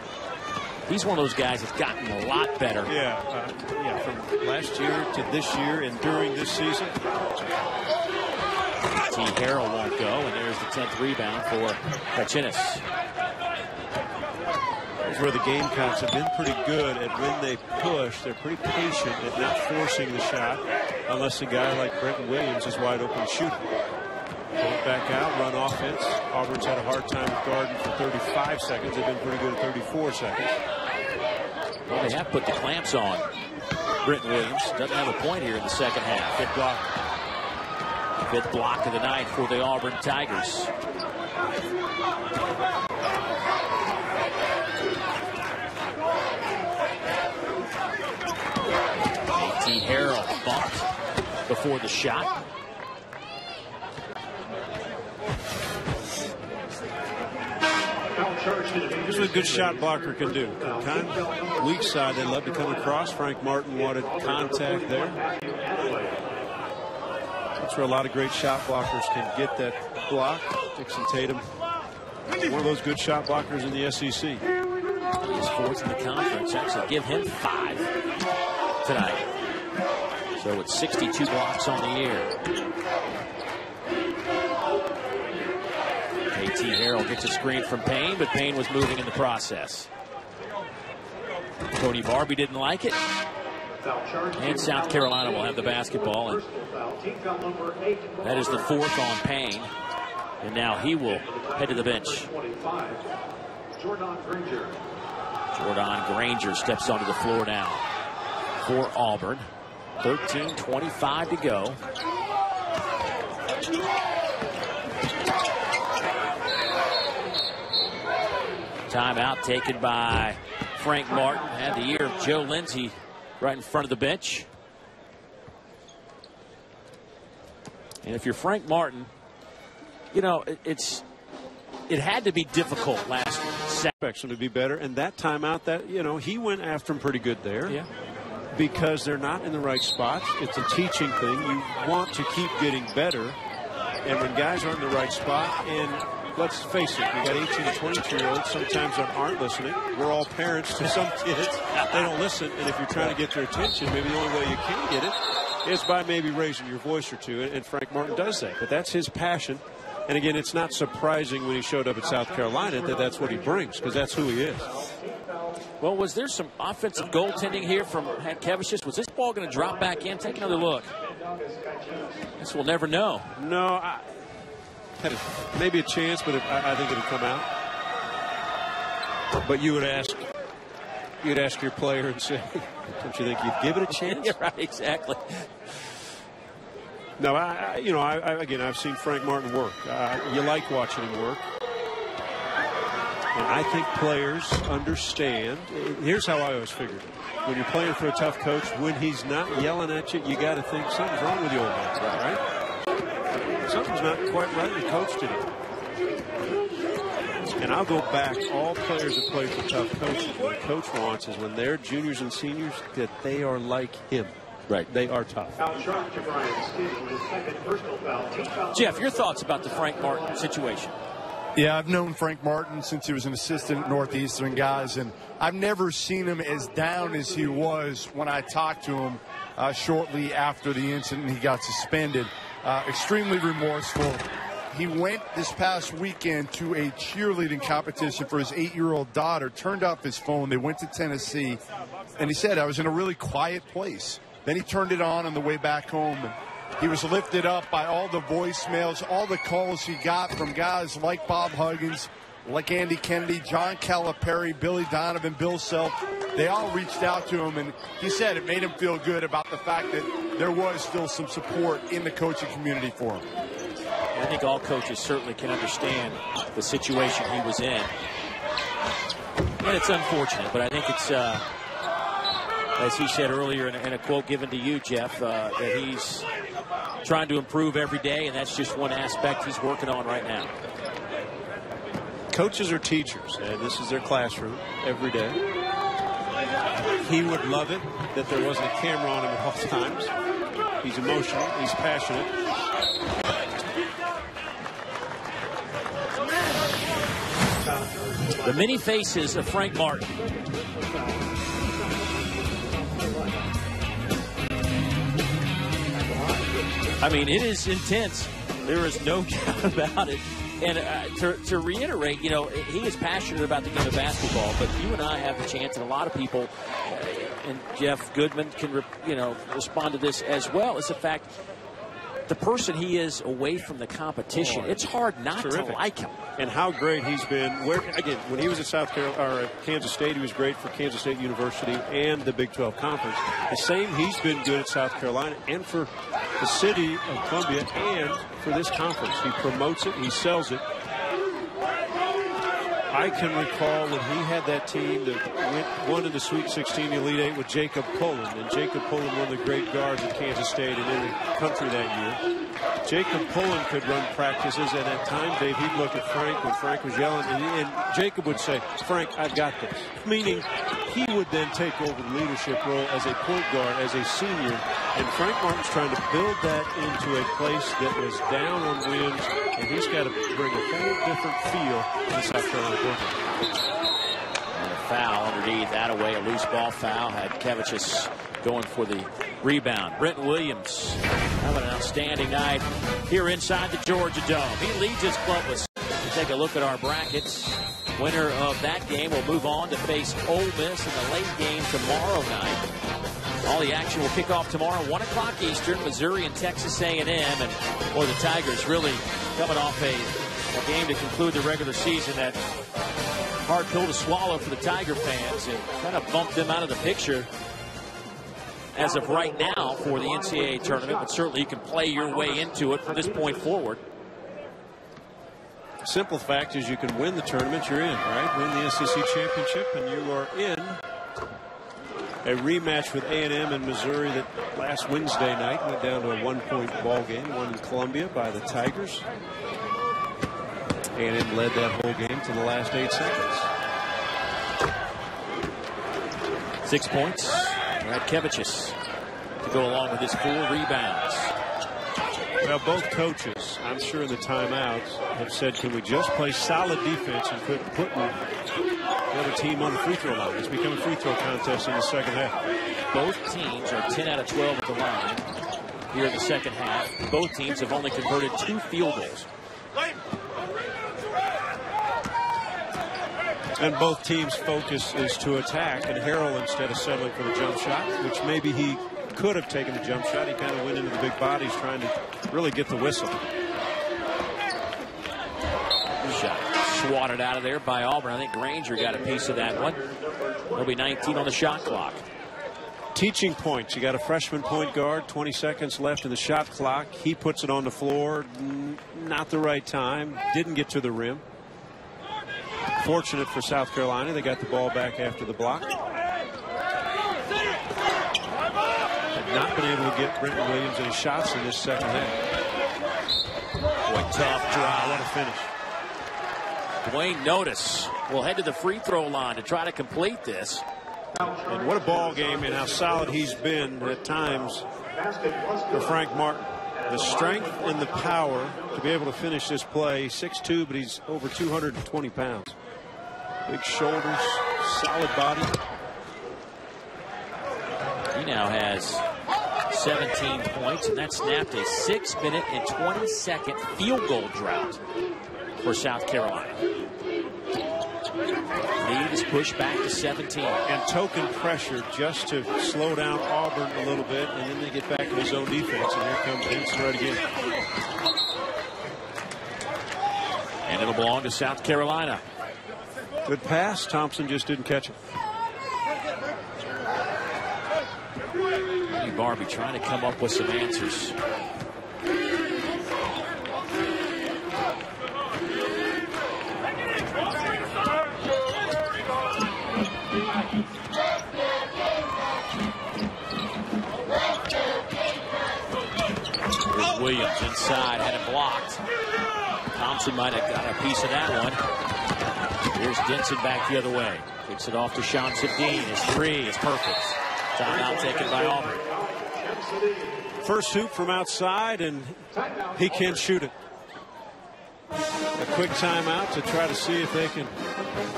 He's one of those guys that's gotten a lot better. Yeah, from last year to this year and during this season. T. Harrell won't go, and there's the 10th rebound for Kachinas. That's where the Gamecocks have been pretty good at when they push. They're pretty patient at not forcing the shot unless a guy like Brenton Williams is wide open shooting. Pull it back out, run offense. Auburn's had a hard time with guarding for 35 seconds. They've been pretty good at 34 seconds. Well, they have put the clamps on. Brenton Williams doesn't have a point here in the second half. Good block. 5th block of the night for the Auburn Tigers. A.T. Harrell bumped before the shot. This is what a good shot blocker can do. Kind of weak side, they love to come across. Frank Martin wanted contact there. That's where a lot of great shot blockers can get that block. Dixon-Tatum, one of those good shot blockers in the SEC. He's 4th in the conference. Actually, give him 5. tonight. So it's 62 blocks on the year. KT Harrell gets a screen from Payne, but Payne was moving in the process. Cody Barbie didn't like it. And South Carolina will have the basketball. And that is the 4th on Payne. And now he will head to the bench. Jordan Granger steps onto the floor now for Auburn. 13:25 to go. Timeout taken by Frank Martin. Had the ear of Joe Lindsey right in front of the bench. And if you're Frank Martin, you know, it had to be difficult last week. Expects him to be better, and that timeout, that, you know, he went after him pretty good there. Yeah. Because they're not in the right spots. It's a teaching thing. You want to keep getting better, and when guys aren't in the right spot, and let's face it, you got 18 to 22-year-olds sometimes aren't listening. We're all parents to some kids. They don't listen, and if you're trying to get their attention, maybe the only way you can get it is by maybe raising your voice or two, and Frank Martin does that. But that's his passion. And again, it's not surprising when he showed up at South Carolina that that's what he brings, because that's who he is. Well, was there some offensive goaltending here from Hankevicius? Was this ball going to drop back in? Take another look. Guess we'll never know. No, had maybe a chance, but I think it would come out. But you would ask your player and say, don't you think you'd give it a chance? Yeah, right, exactly. No, again, I've seen Frank Martin work. You like watching him work. And I think players understand. Here's how I always figured it. When you're playing for a tough coach, when he's not yelling at you, you got to think something's wrong with the old man, right? Something's not quite right with the coach today. And I'll go back. All players that play for tough coaches, what the coach wants is when they're juniors and seniors, that they are like him. Right. They are tough. Jeff, your thoughts about the Frank Martin situation? Yeah, I've known Frank Martin since he was an assistant at Northeastern, guys, and I've never seen him as down as he was when I talked to him shortly after the incident he got suspended. Extremely remorseful. He went this past weekend to a cheerleading competition for his 8-year-old daughter, turned off his phone. They went to Tennessee, and he said, I was in a really quiet place. Then he turned it on the way back home. He was lifted up by all the voicemails, all the calls he got from guys like Bob Huggins, like Andy Kennedy, John Calipari, Billy Donovan, Bill Self. They all reached out to him, and he said it made him feel good about the fact that there was still some support in the coaching community for him. I think all coaches certainly can understand the situation he was in. And it's unfortunate, but I think it's, as he said earlier in a quote given to you, Jeff, that he's trying to improve every day, and that's just one aspect he's working on right now. Coaches are teachers, and this is their classroom every day. He would love it that there wasn't a camera on him at all times. He's emotional. He's passionate. The many faces of Frank Martin. I mean, it is intense. There is no doubt about it. And to reiterate, you know, he is passionate about the game of basketball, but you and I have the chance, and a lot of people, and Jeff Goodman can, respond to this as well, is the fact the person he is away from the competition, it's hard not to like him. And how great he's been. When he was at South Carolina or at Kansas State, he was great for Kansas State University and the Big 12 Conference. The same, he's been good at South Carolina and for the city of Columbia and for this conference. He promotes it, he sells it. I can recall when he had that team that won in the Sweet 16, the Elite Eight with Jacob Pullen. And Jacob Pullen, one of the great guards at Kansas State and in the country that year. Jacob Pullen could run practices, and at times, Dave, he'd look at Frank when Frank was yelling, and Jacob would say, Frank, I've got this. Meaning he would then take over the leadership role as a point guard, as a senior. And Frank Martin's trying to build that into a place that was down on wins, and he's got to bring a whole different feel to the South Carolina program. And a foul underneath, that away, a loose ball foul. Had Kevicius going for the rebound. Brent Williams having an outstanding night here inside the Georgia Dome. He leads his club with. Take a look at our brackets. Winner of that game will move on to face Ole Miss in the late game tomorrow night. All the action will kick off tomorrow, 1 o'clock Eastern, Missouri and Texas A&M. And boy, the Tigers really coming off a game to conclude the regular season. That hard pill to swallow for the Tiger fans and kind of bumped them out of the picture as of right now for the NCAA tournament. But certainly you can play your way into it from this point forward. Simple fact is you can win the tournament, you're in, right? Win the SEC championship, and you are in a rematch with A&M and Missouri that last Wednesday night went down to a 1-point ball game, won in Columbia by the Tigers. A&M led that whole game to the last 8 seconds. 6 points. Radkevicius to go along with his 4 rebounds. Well, both coaches, I'm sure in the timeouts, have said, can we just play solid defense and quit putting the other team on the free throw line? It's become a free throw contest in the second half. Both teams are 10 out of 12 at the line here in the second half. Both teams have only converted 2 field goals. And both teams' focus is to attack, and Harrell, instead of settling for the jump shot, which maybe he could have taken the jump shot, he kind of went into the big bodies trying to really get the whistle. Shot swatted out of there by Auburn. I think Granger got a piece of that one. There'll be 19 on the shot clock. Teaching points. You got a freshman point guard, 20 seconds left in the shot clock. He puts it on the floor. Not the right time. Didn't get to the rim. Fortunate for South Carolina, they got the ball back after the block. Not been able to get Brent Williams any shots in this second half. Boy, tough drive. What a finish. Dwayne Notice will head to the free throw line to try to complete this. And what a ball game, and how solid he's been at times for Frank Martin. The strength and the power to be able to finish this play. 6'2", but he's over 220 pounds. Big shoulders, solid body. He now has 17 points, and that snapped a 6-minute and 20-second field goal drought for South Carolina. Lead is pushed back to 17. And token pressure just to slow down Auburn a little bit, and then they get back in his own defense, and here comes Dixon right again. And it'll belong to South Carolina. Good pass. Thompson just didn't catch it. Barbie trying to come up with some answers. Here's Williams inside, had it blocked. Thompson might have got a piece of that one. Here's Denson back the other way. Kicks it off to Sean Sabine. His 3 is perfect. Timeout taken by Auburn. First hoop from outside, and he can't shoot it. A quick timeout to try to see if they can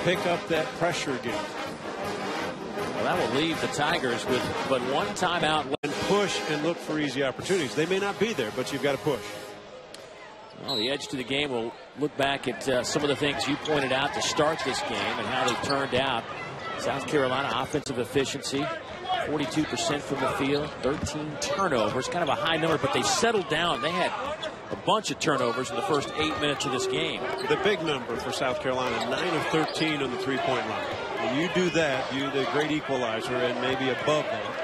pick up that pressure again. Well, that will leave the Tigers with but one timeout. And push and look for easy opportunities. They may not be there, but you've got to push. Well, the edge to the game will look back at some of the things you pointed out to start this game and how they turned out. South Carolina offensive efficiency, 42% from the field, 13 turnovers, kind of a high number, but they settled down. They had a bunch of turnovers in the first 8 minutes of this game. The big number for South Carolina, 9 of 13 on the three-point line. When you do that, you're the great equalizer and maybe above that.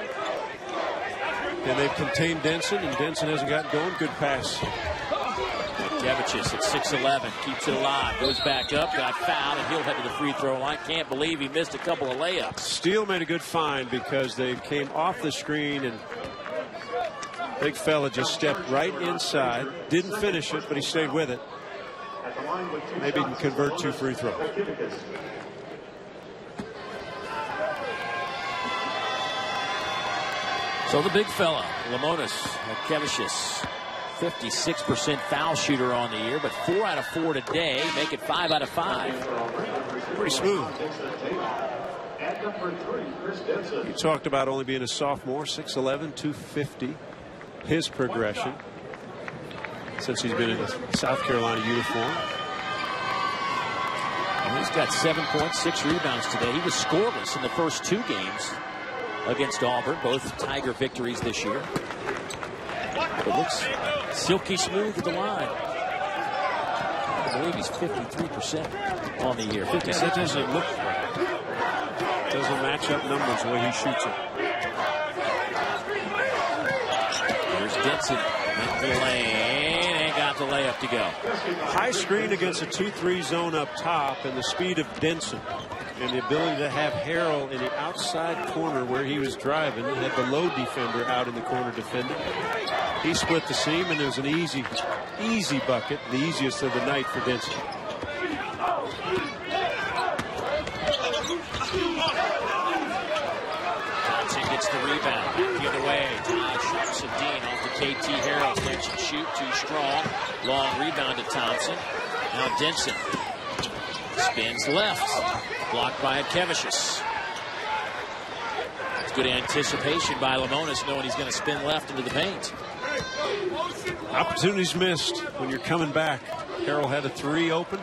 And they've contained Denson, and Denson hasn't gotten going. Good pass. Devicius at 6'11", keeps it alive, goes back up, got fouled, and he'll head to the free throw line. Can't believe he missed a couple of layups. Steele made a good find because they came off the screen, and big fella just stepped right inside. Didn't finish it, but he stayed with it. Maybe he can convert 2 free throws. So the big fella, Lamonis Kevicius, 56% foul shooter on the year, but 4 out of 4 today, make it 5 out of 5. Pretty smooth. And number 3, Chris Denson. You talked about only being a sophomore, 6'11", 250. His progression since he's been in a South Carolina uniform. Well, he's got 7 points, 6 rebounds today. He was scoreless in the first 2 games against Auburn, both Tiger victories this year. But it looks silky smooth at the line. I believe he's 53% on the year. 56%. That doesn't look right. Doesn't match up numbers the way he shoots it. There's Denson in the lane and got the layup to go. High screen against a 2-3 zone up top, and the speed of Denson and the ability to have Harrell in the outside corner where he was driving, had the low defender out in the corner defending. He split the seam, and it was an easy bucket, the easiest of the night for Denson. Johnson gets the rebound. The other way. Shoots and Dean off the KT Harrell. Catch and shoot. Too strong. Long rebound to Thompson. Now Denson. Spins left. Blocked by Kevicius. It's good anticipation by Lamonis, knowing he's going to spin left into the paint. Opportunities missed when you're coming back. Harrell had a 3 open.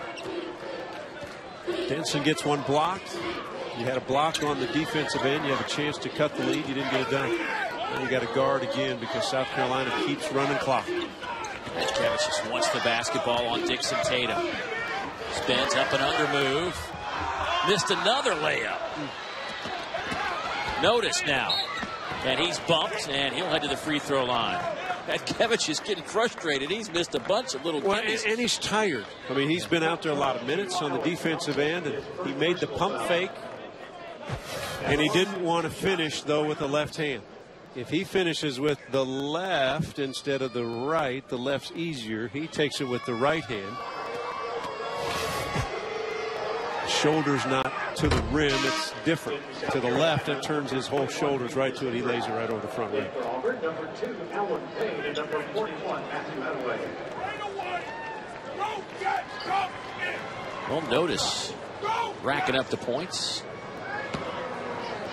Denson gets one blocked. You had a block on the defensive end. You have a chance to cut the lead. You didn't get it done. And you got to guard again because South Carolina keeps running clock. Kevicius wants the basketball on Dixon-Tatum. Spins up and under move. Missed another layup. Notice now. And he's bumped, and he'll head to the free throw line. That Kevich is getting frustrated. He's missed a bunch of little gimmies. And he's tired. I mean, he's been out there a lot of minutes on the defensive end, and he made the pump fake. And he didn't want to finish, though, with the left hand. If he finishes with the left instead of the right, the left's easier. He takes it with the right hand. Shoulders not to the rim, it's different. To the left, it turns his whole shoulders right to it. He lays it right over the front rim. Number 2, Alan Payne, and number 41, Matthew Adelaide. Well, notice racking up the points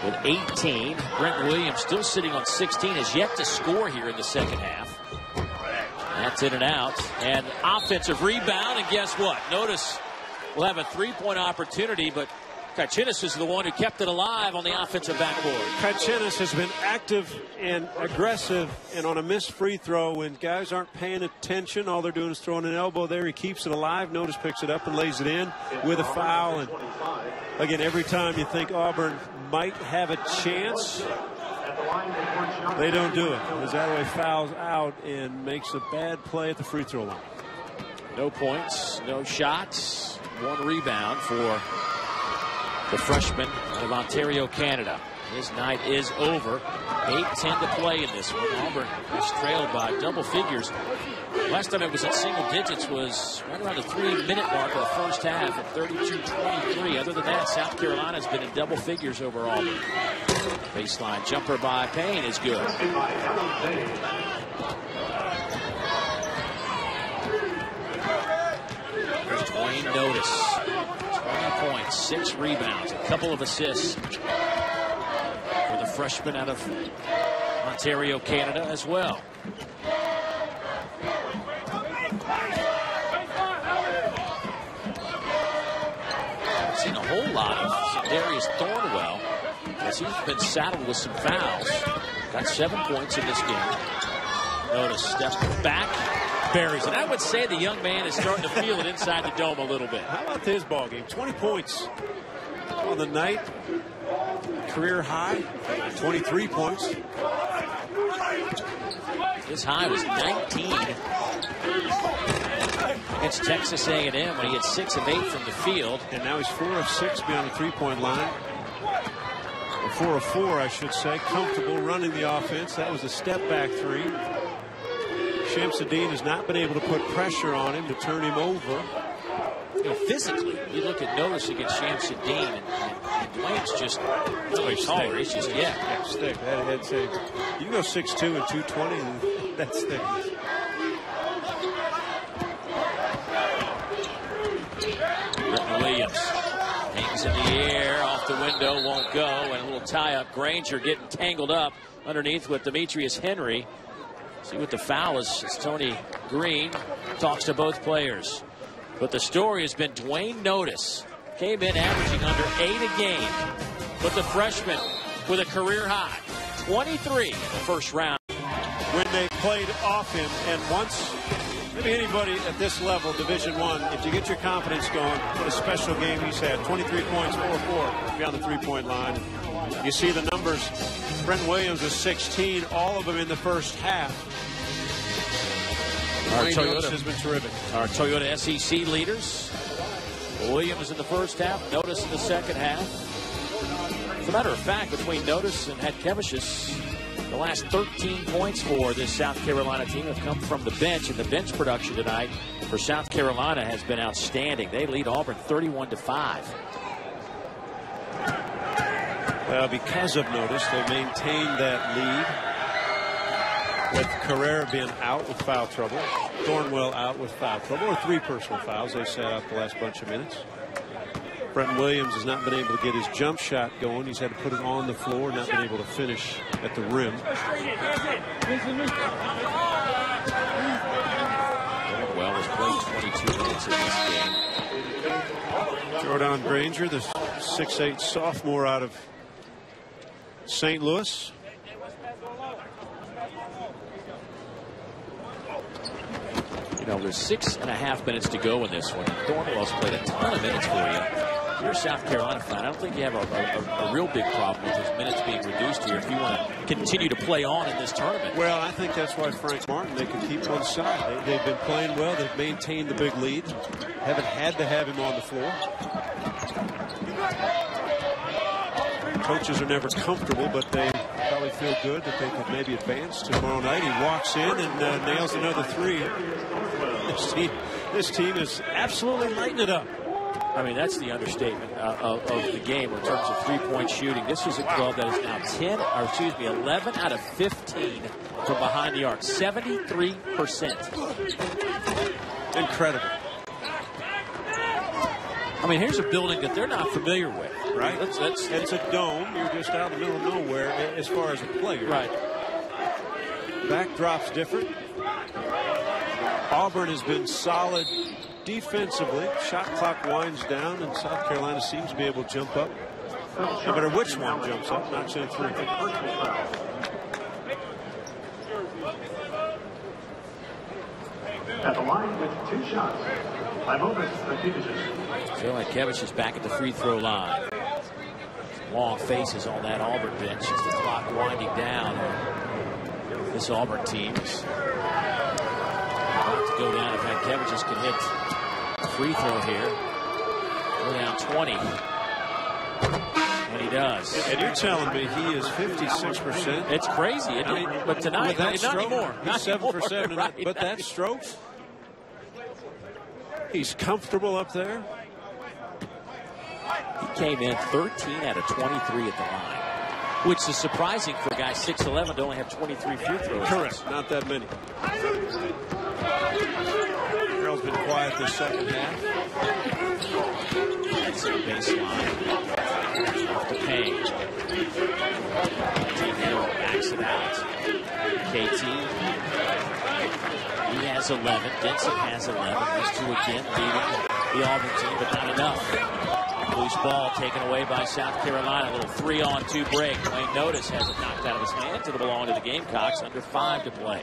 with 18. Brent Williams still sitting on 16, has yet to score here in the second half. That's in and out. And offensive rebound, and guess what? Notice we'll have a 3-point opportunity, but Kachinas is the one who kept it alive on the offensive backboard. Kachinas has been active and aggressive, and on a missed free throw, when guys aren't paying attention, all they're doing is throwing an elbow there. He keeps it alive. Notice picks it up and lays it in with a foul. And again, every time you think Auburn might have a chance, they don't do it. Adelaide fouls out and makes a bad play at the free throw line. No points, no shots, 1 rebound for the freshman of Ontario, Canada. His night is over. 8:10 to play in this one. Auburn is trailed by double figures. Last time it was at single digits was right around the 3-minute mark of the first half at 32-23. Other than that, South Carolina's been in double figures over Auburn. Baseline jumper by Payne is good. There's Dwayne Notice. 20 points, 6 rebounds, a couple of assists for the freshman out of Ontario, Canada as well. I've seen a whole lot of Darius Thornwell as he's been saddled with some fouls. Got 7 points in this game. Notice steps back. Buries it. I would say the young man is starting to feel it inside the dome a little bit. How about his ball game? 20 points on the night. Career high. 23 points. His high was 19 against Texas A&M when he had 6 of 8 from the field. And now he's 4 of 6 beyond the 3-point line. Or 4 of 4, I should say. Comfortable running the offense. That was a step-back 3. Shamsuddin has not been able to put pressure on him to turn him over. You know, physically, you look at Notice against Shamsuddin, and Dwayne's just really taller. He's just, yeah, thick. That's it. You go 6'2" and 220, and that's thick. Williams hangs Pass in the air, off the window, won't go, and a little tie-up. Granger getting tangled up underneath with Demetrius Henry. See what the foul is. It's Tony Green. Talks to both players. But the story has been Dwayne Notice. Came in averaging under 8 a game. But the freshman with a career high. 23 in the first round. When they played off him, and once, maybe anybody at this level, Division I, if you get your confidence going, what a special game he's had. 23 points, 4-4 beyond the three-point line. You see the numbers. Brent Williams is 16, all of them in the first half. Our Toyota has been terrific. Our Toyota SEC leaders. Williams in the first half, Notice in the second half. As a matter of fact, between Notice and Hatkevicius, the last 13 points for this South Carolina team have come from the bench, and the bench production tonight for South Carolina has been outstanding. They lead Auburn 31-5. Because of Notice, they maintained that lead with Carrera being out with foul trouble, Thornwell out with foul trouble, or 3 personal fouls. They sat out the last bunch of minutes. Brenton Williams has not been able to get his jump shot going. He's had to put it on the floor, not been able to finish at the rim. Thornwell has played 22 minutes in this game. Jordan Granger, the 6'8" sophomore out of St. Louis. You know, there's 6.5 minutes to go in this one. Thornwell's played a ton of minutes for you. If you're a South Carolina fan, I don't think you have a real big problem with his minutes being reduced here if you want to continue to play on in this tournament. Well, I think that's why Frank Martin, they can keep one side. They've been playing well. They've maintained the big lead. Haven't had to have him on the floor. Coaches are never comfortable, but they probably feel good that they could maybe advance tomorrow night. He walks in and nails another 3. This team is absolutely lighting it up. I mean, that's the understatement of the game in terms of three-point shooting. This is a club that is now 11 out of 15 from behind the arc. 73%. Incredible. I mean, here's a building that they're not familiar with. Right. It's a dome. You're just out in the middle of nowhere as far as a player. Right. Backdrop's different. Auburn has been solid defensively. Shot clock winds down, and South Carolina seems to be able to jump up. No matter which one jumps up, knocks in 3. At the line with 2 shots. So Hatkevicius is back at the free throw line. Long faces on that Auburn bench as the clock winding down. This Auburn team is about to go down if Hatkevicius can hit the free throw here. Go down 20. And he does. And you're telling me he is 56%? It's crazy. But tonight, not anymore. He's 7 for 7. Right. But that stroke, he's comfortable up there. He came in 13 out of 23 at the line, which is surprising for a guy 6'11" to only have 23 free throws. Correct. Not that many. Carroll's been quiet this second half. That's a baseline. Off the Payne. T-Hill backs it out. KT. He has 11. Denson has 11. These two again leading the Auburn team, but not enough. Loose ball taken away by South Carolina. A little 3-on-2 break. Dwayne Notice has it knocked out of his hands. It'll belong to the Gamecocks. Under 5 to play.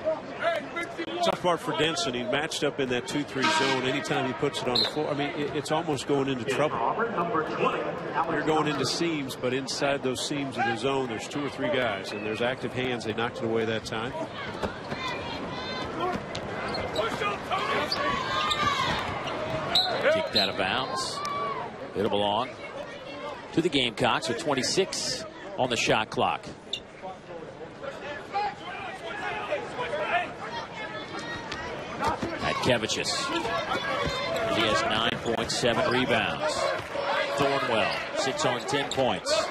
Tough part for Denson. He matched up in that 2-3 zone. Anytime he puts it on the floor, I mean, it's almost going into trouble. You're going into seams, but inside those seams of the zone, there's 2 or 3 guys, and there's active hands. They knocked it away that time. Kicked out of bounds. It'll belong to the Gamecocks with 26 on the shot clock. Hatkevicius. He has 9 points, 7 rebounds. Thornwell, 6 on 10 points.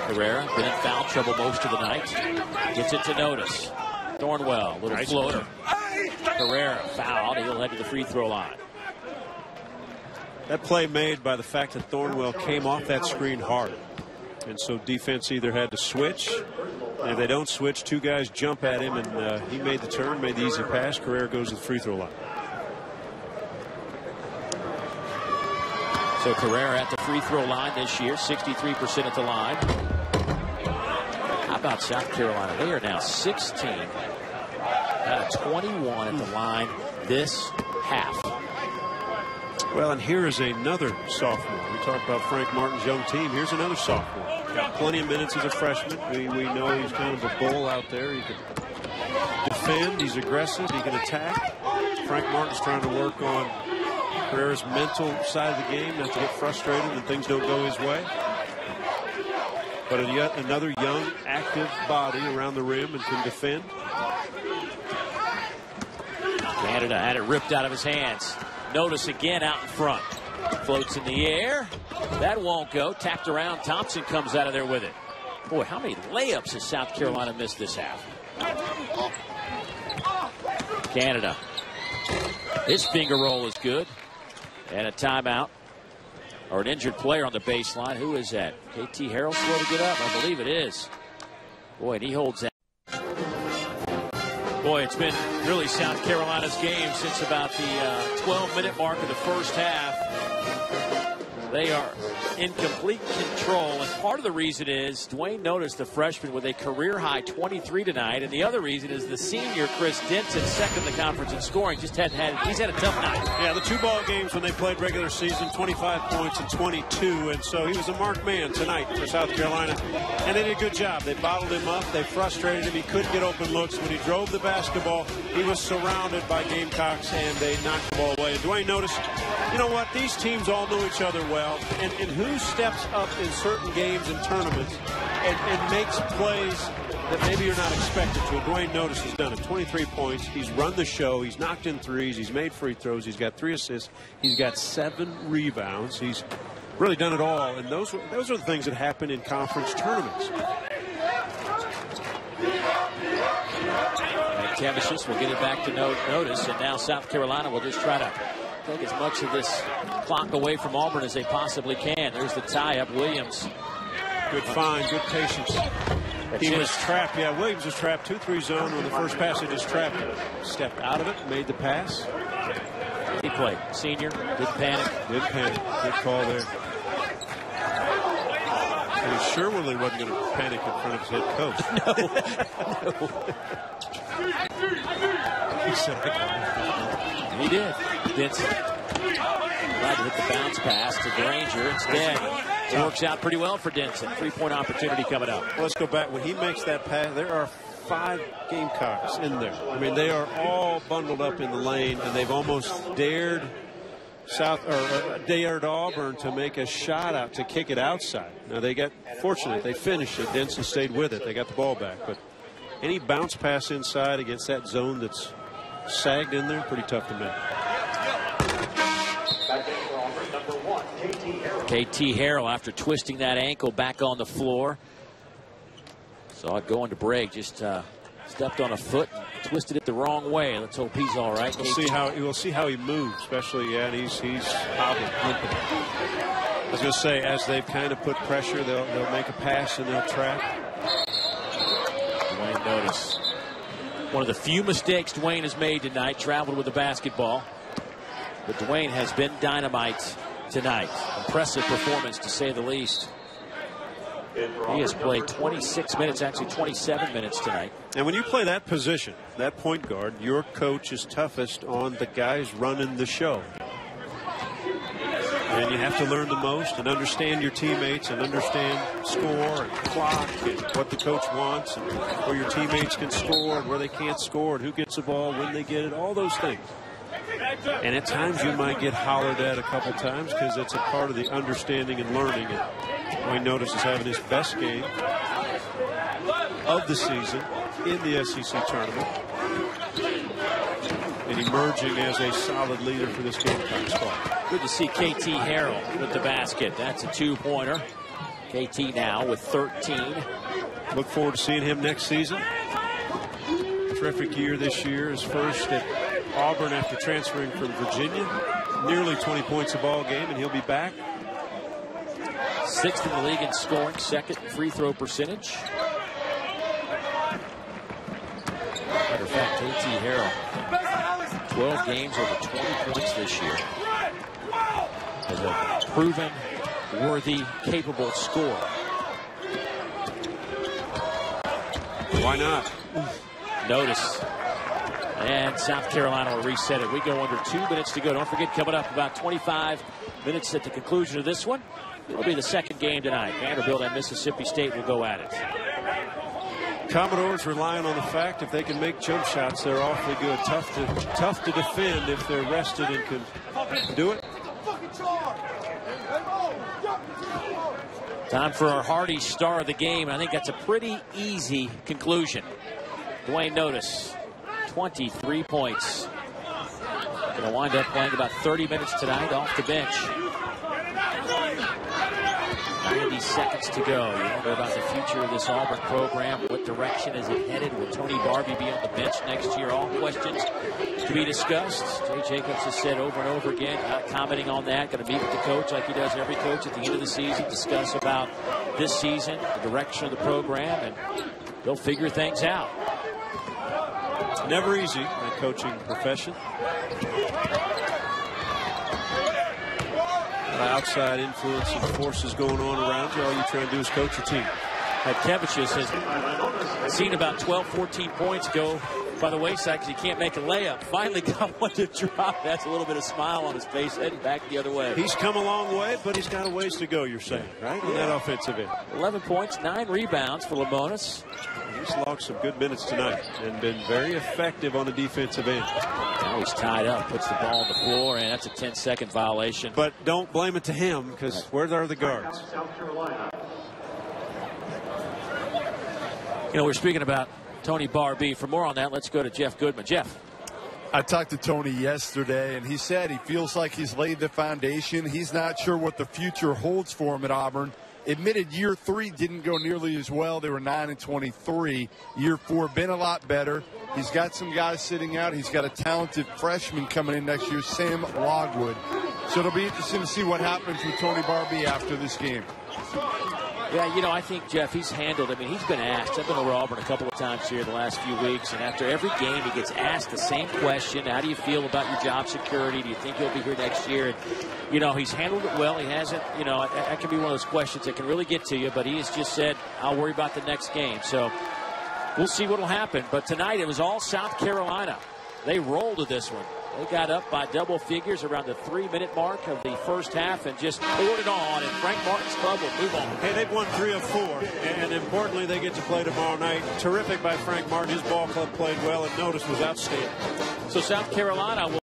Carrera been in foul trouble most of the night. Gets it to Notice. Thornwell, little floater. Carrera fouled. He'll head to the free throw line. That play made by the fact that Thornwell came off that screen hard. And so defense either had to switch. And if they don't switch, two guys jump at him, and he made the turn, made the easy pass. Carrera goes to the free throw line. So Carrera at the free throw line this year, 63% at the line. How about South Carolina? They are now 16 out of 21 at the line this half. Well, and here is another sophomore. We talked about Frank Martin's young team. Here's another sophomore. Got plenty of minutes as a freshman. We know he's kind of a bull out there. He can defend. He's aggressive. He can attack. Frank Martin's trying to work on Carrera's mental side of the game, not to get frustrated when things don't go his way. But yet another young, active body around the rim and can defend. Canada had it ripped out of his hands. Notice again out in front. Floats in the air. That won't go. Tapped around. Thompson comes out of there with it. Boy, how many layups has South Carolina missed this half? Canada. His finger roll is good. And a timeout. Or an injured player on the baseline. Who is that? KT Harrell slow to get up? I believe it is. Boy, and he holds that. Boy, it's been really South Carolina's game since about the 12-minute mark of the first half. They are in complete control, and part of the reason is Dwayne Notice, the freshman, with a career-high 23 tonight, and the other reason is the senior Chris Denson, second in the conference in scoring, he's had a tough night. Yeah, the two ball games when they played regular season, 25 points and 22, and so he was a marked man tonight for South Carolina, and they did a good job. They bottled him up, they frustrated him, he couldn't get open looks. When he drove the basketball, he was surrounded by Gamecocks, and they knocked the ball away. And Dwayne Notice, you know what, these teams all know each other well, and who steps up in certain games and tournaments and makes plays that maybe you're not expected to. Dwayne Notice has done it. 23 points. He's run the show. He's knocked in threes. He's made free throws. He's got 3 assists. He's got 7 rebounds. He's really done it all. And those are the things that happen in conference tournaments. McTavish will get it back to Notice, and now South Carolina will just try to take as much of this clock away from Auburn as they possibly can. There's the tie-up. Williams. Good find, good patience. He was trapped. Yeah, Williams was trapped. 2-3 zone on the first pass. He just trapped him. Stepped out of it, made the pass. He played. Senior. Didn't panic. Didn't panic. Good call there. And he sure really wasn't going to panic in front of his head coach. No. He said, he did. Denson tried to hit the bounce pass to Granger. Instead, it works out pretty well for Denson. 3-point opportunity coming up. Let's go back. When he makes that pass, there are 5 Gamecocks in there. I mean, they are all bundled up in the lane, and they've almost dared dared Auburn to make a shot out to kick it outside. Now they got fortunate. They finished it. Denson stayed with it. They got the ball back. But any bounce pass inside against that zone that's sagged in there, pretty tough to make. KT Harrell, after twisting that ankle, back on the floor. Saw it going to break. Just stepped on a foot and twisted it the wrong way. Let's hope he's all right. We'll see how he moves, especially, and he's hobbling, limping. I was going to say, as they've kind of put pressure, they'll make a pass and they'll trap. Dwayne Notice. One of the few mistakes Dwayne has made tonight, traveled with the basketball. But Dwayne has been dynamite tonight. Impressive performance, to say the least. He has played 26 minutes, actually 27 minutes tonight. And when you play that position, that point guard, your coach is toughest on the guys running the show. And you have to learn the most and understand your teammates and understand score and clock and what the coach wants and where your teammates can score and where they can't score and who gets the ball, when they get it, all those things. And at times you might get hollered at a couple times because it's a part of the understanding and learning. And Dwayne Notice is having his best game of the season in the SEC tournament and emerging as a solid leader for this Gamecock squad. Good to see KT Harrell with the basket. That's a 2-pointer. KT now with 13. Look forward to seeing him next season. Terrific year this year. His first at Auburn after transferring from Virginia. Nearly 20 points a ball game, and he'll be back. 6th in the league in scoring, 2nd in free throw percentage. Matter of fact, KT Harrell, 12 games over 20 points this year. As a proven, worthy, capable scorer. Why not? Notice. And South Carolina will reset it. We go under 2 minutes to go. Don't forget, coming up about 25 minutes at the conclusion of this one, it'll be the 2nd game tonight. Vanderbilt and Mississippi State will go at it. Commodores relying on the fact if they can make jump shots, they're awfully good. Tough to defend if they're rested and can do it. Time for our Hardy star of the game. I think that's a pretty easy conclusion. Dwayne Notice, 23 points. Going to wind up playing about 30 minutes tonight off the bench. 90 seconds to go. You wonder about the future of this Auburn program. What direction is it headed? Will Tony Barbee be on the bench next year? All questions to be discussed. Jay Jacobs has said over and over again, not commenting on that. Going to meet with the coach like he does every coach at the end of the season. Discuss about this season, the direction of the program, and they'll figure things out. Never easy in the coaching profession. Outside influence and forces going on around you. All you're trying to do is coach your team. Kevichus has seen about 12, 14 points go by the wayside because he can't make a layup. Finally got one to drop. That's a little bit of smile on his face, heading back the other way. He's come a long way, but he's got a ways to go, you're saying, right? On that offensive end. 11 points, 9 rebounds for Lamonis. He's logged some good minutes tonight and been very effective on the defensive end. Now he's tied up, puts the ball on the floor, and that's a 10-second violation. But don't blame it to him, because where are the guards? You know, we're speaking about Tony Barbee. For more on that, let's go to Jeff Goodman. Jeff. I talked to Tony yesterday, and he said he feels like he's laid the foundation. He's not sure what the future holds for him at Auburn. Admitted year 3 didn't go nearly as well. They were 9-23. Year 4 been a lot better. He's got some guys sitting out. He's got a talented freshman coming in next year, Sam Logwood. So it'll be interesting to see what happens with Tony Barbee after this game. Yeah, you know, I think, Jeff, he's handled, I mean, he's been asked. I've been over Auburn a couple of times here the last few weeks, and after every game he gets asked the same question. How do you feel about your job security? Do you think he'll be here next year? And, you know, he's handled it well. He hasn't, you know, that can be one of those questions that can really get to you, but he has just said, I'll worry about the next game. So we'll see what will happen. But tonight it was all South Carolina. They rolled to this one. They got up by double figures around the 3-minute mark of the first half and just poured it on, and Frank Martin's club will move on. Hey, they've won 3 of 4, and importantly, they get to play tomorrow night. Terrific by Frank Martin. His ball club played well, and Notice was outstanding. So South Carolina will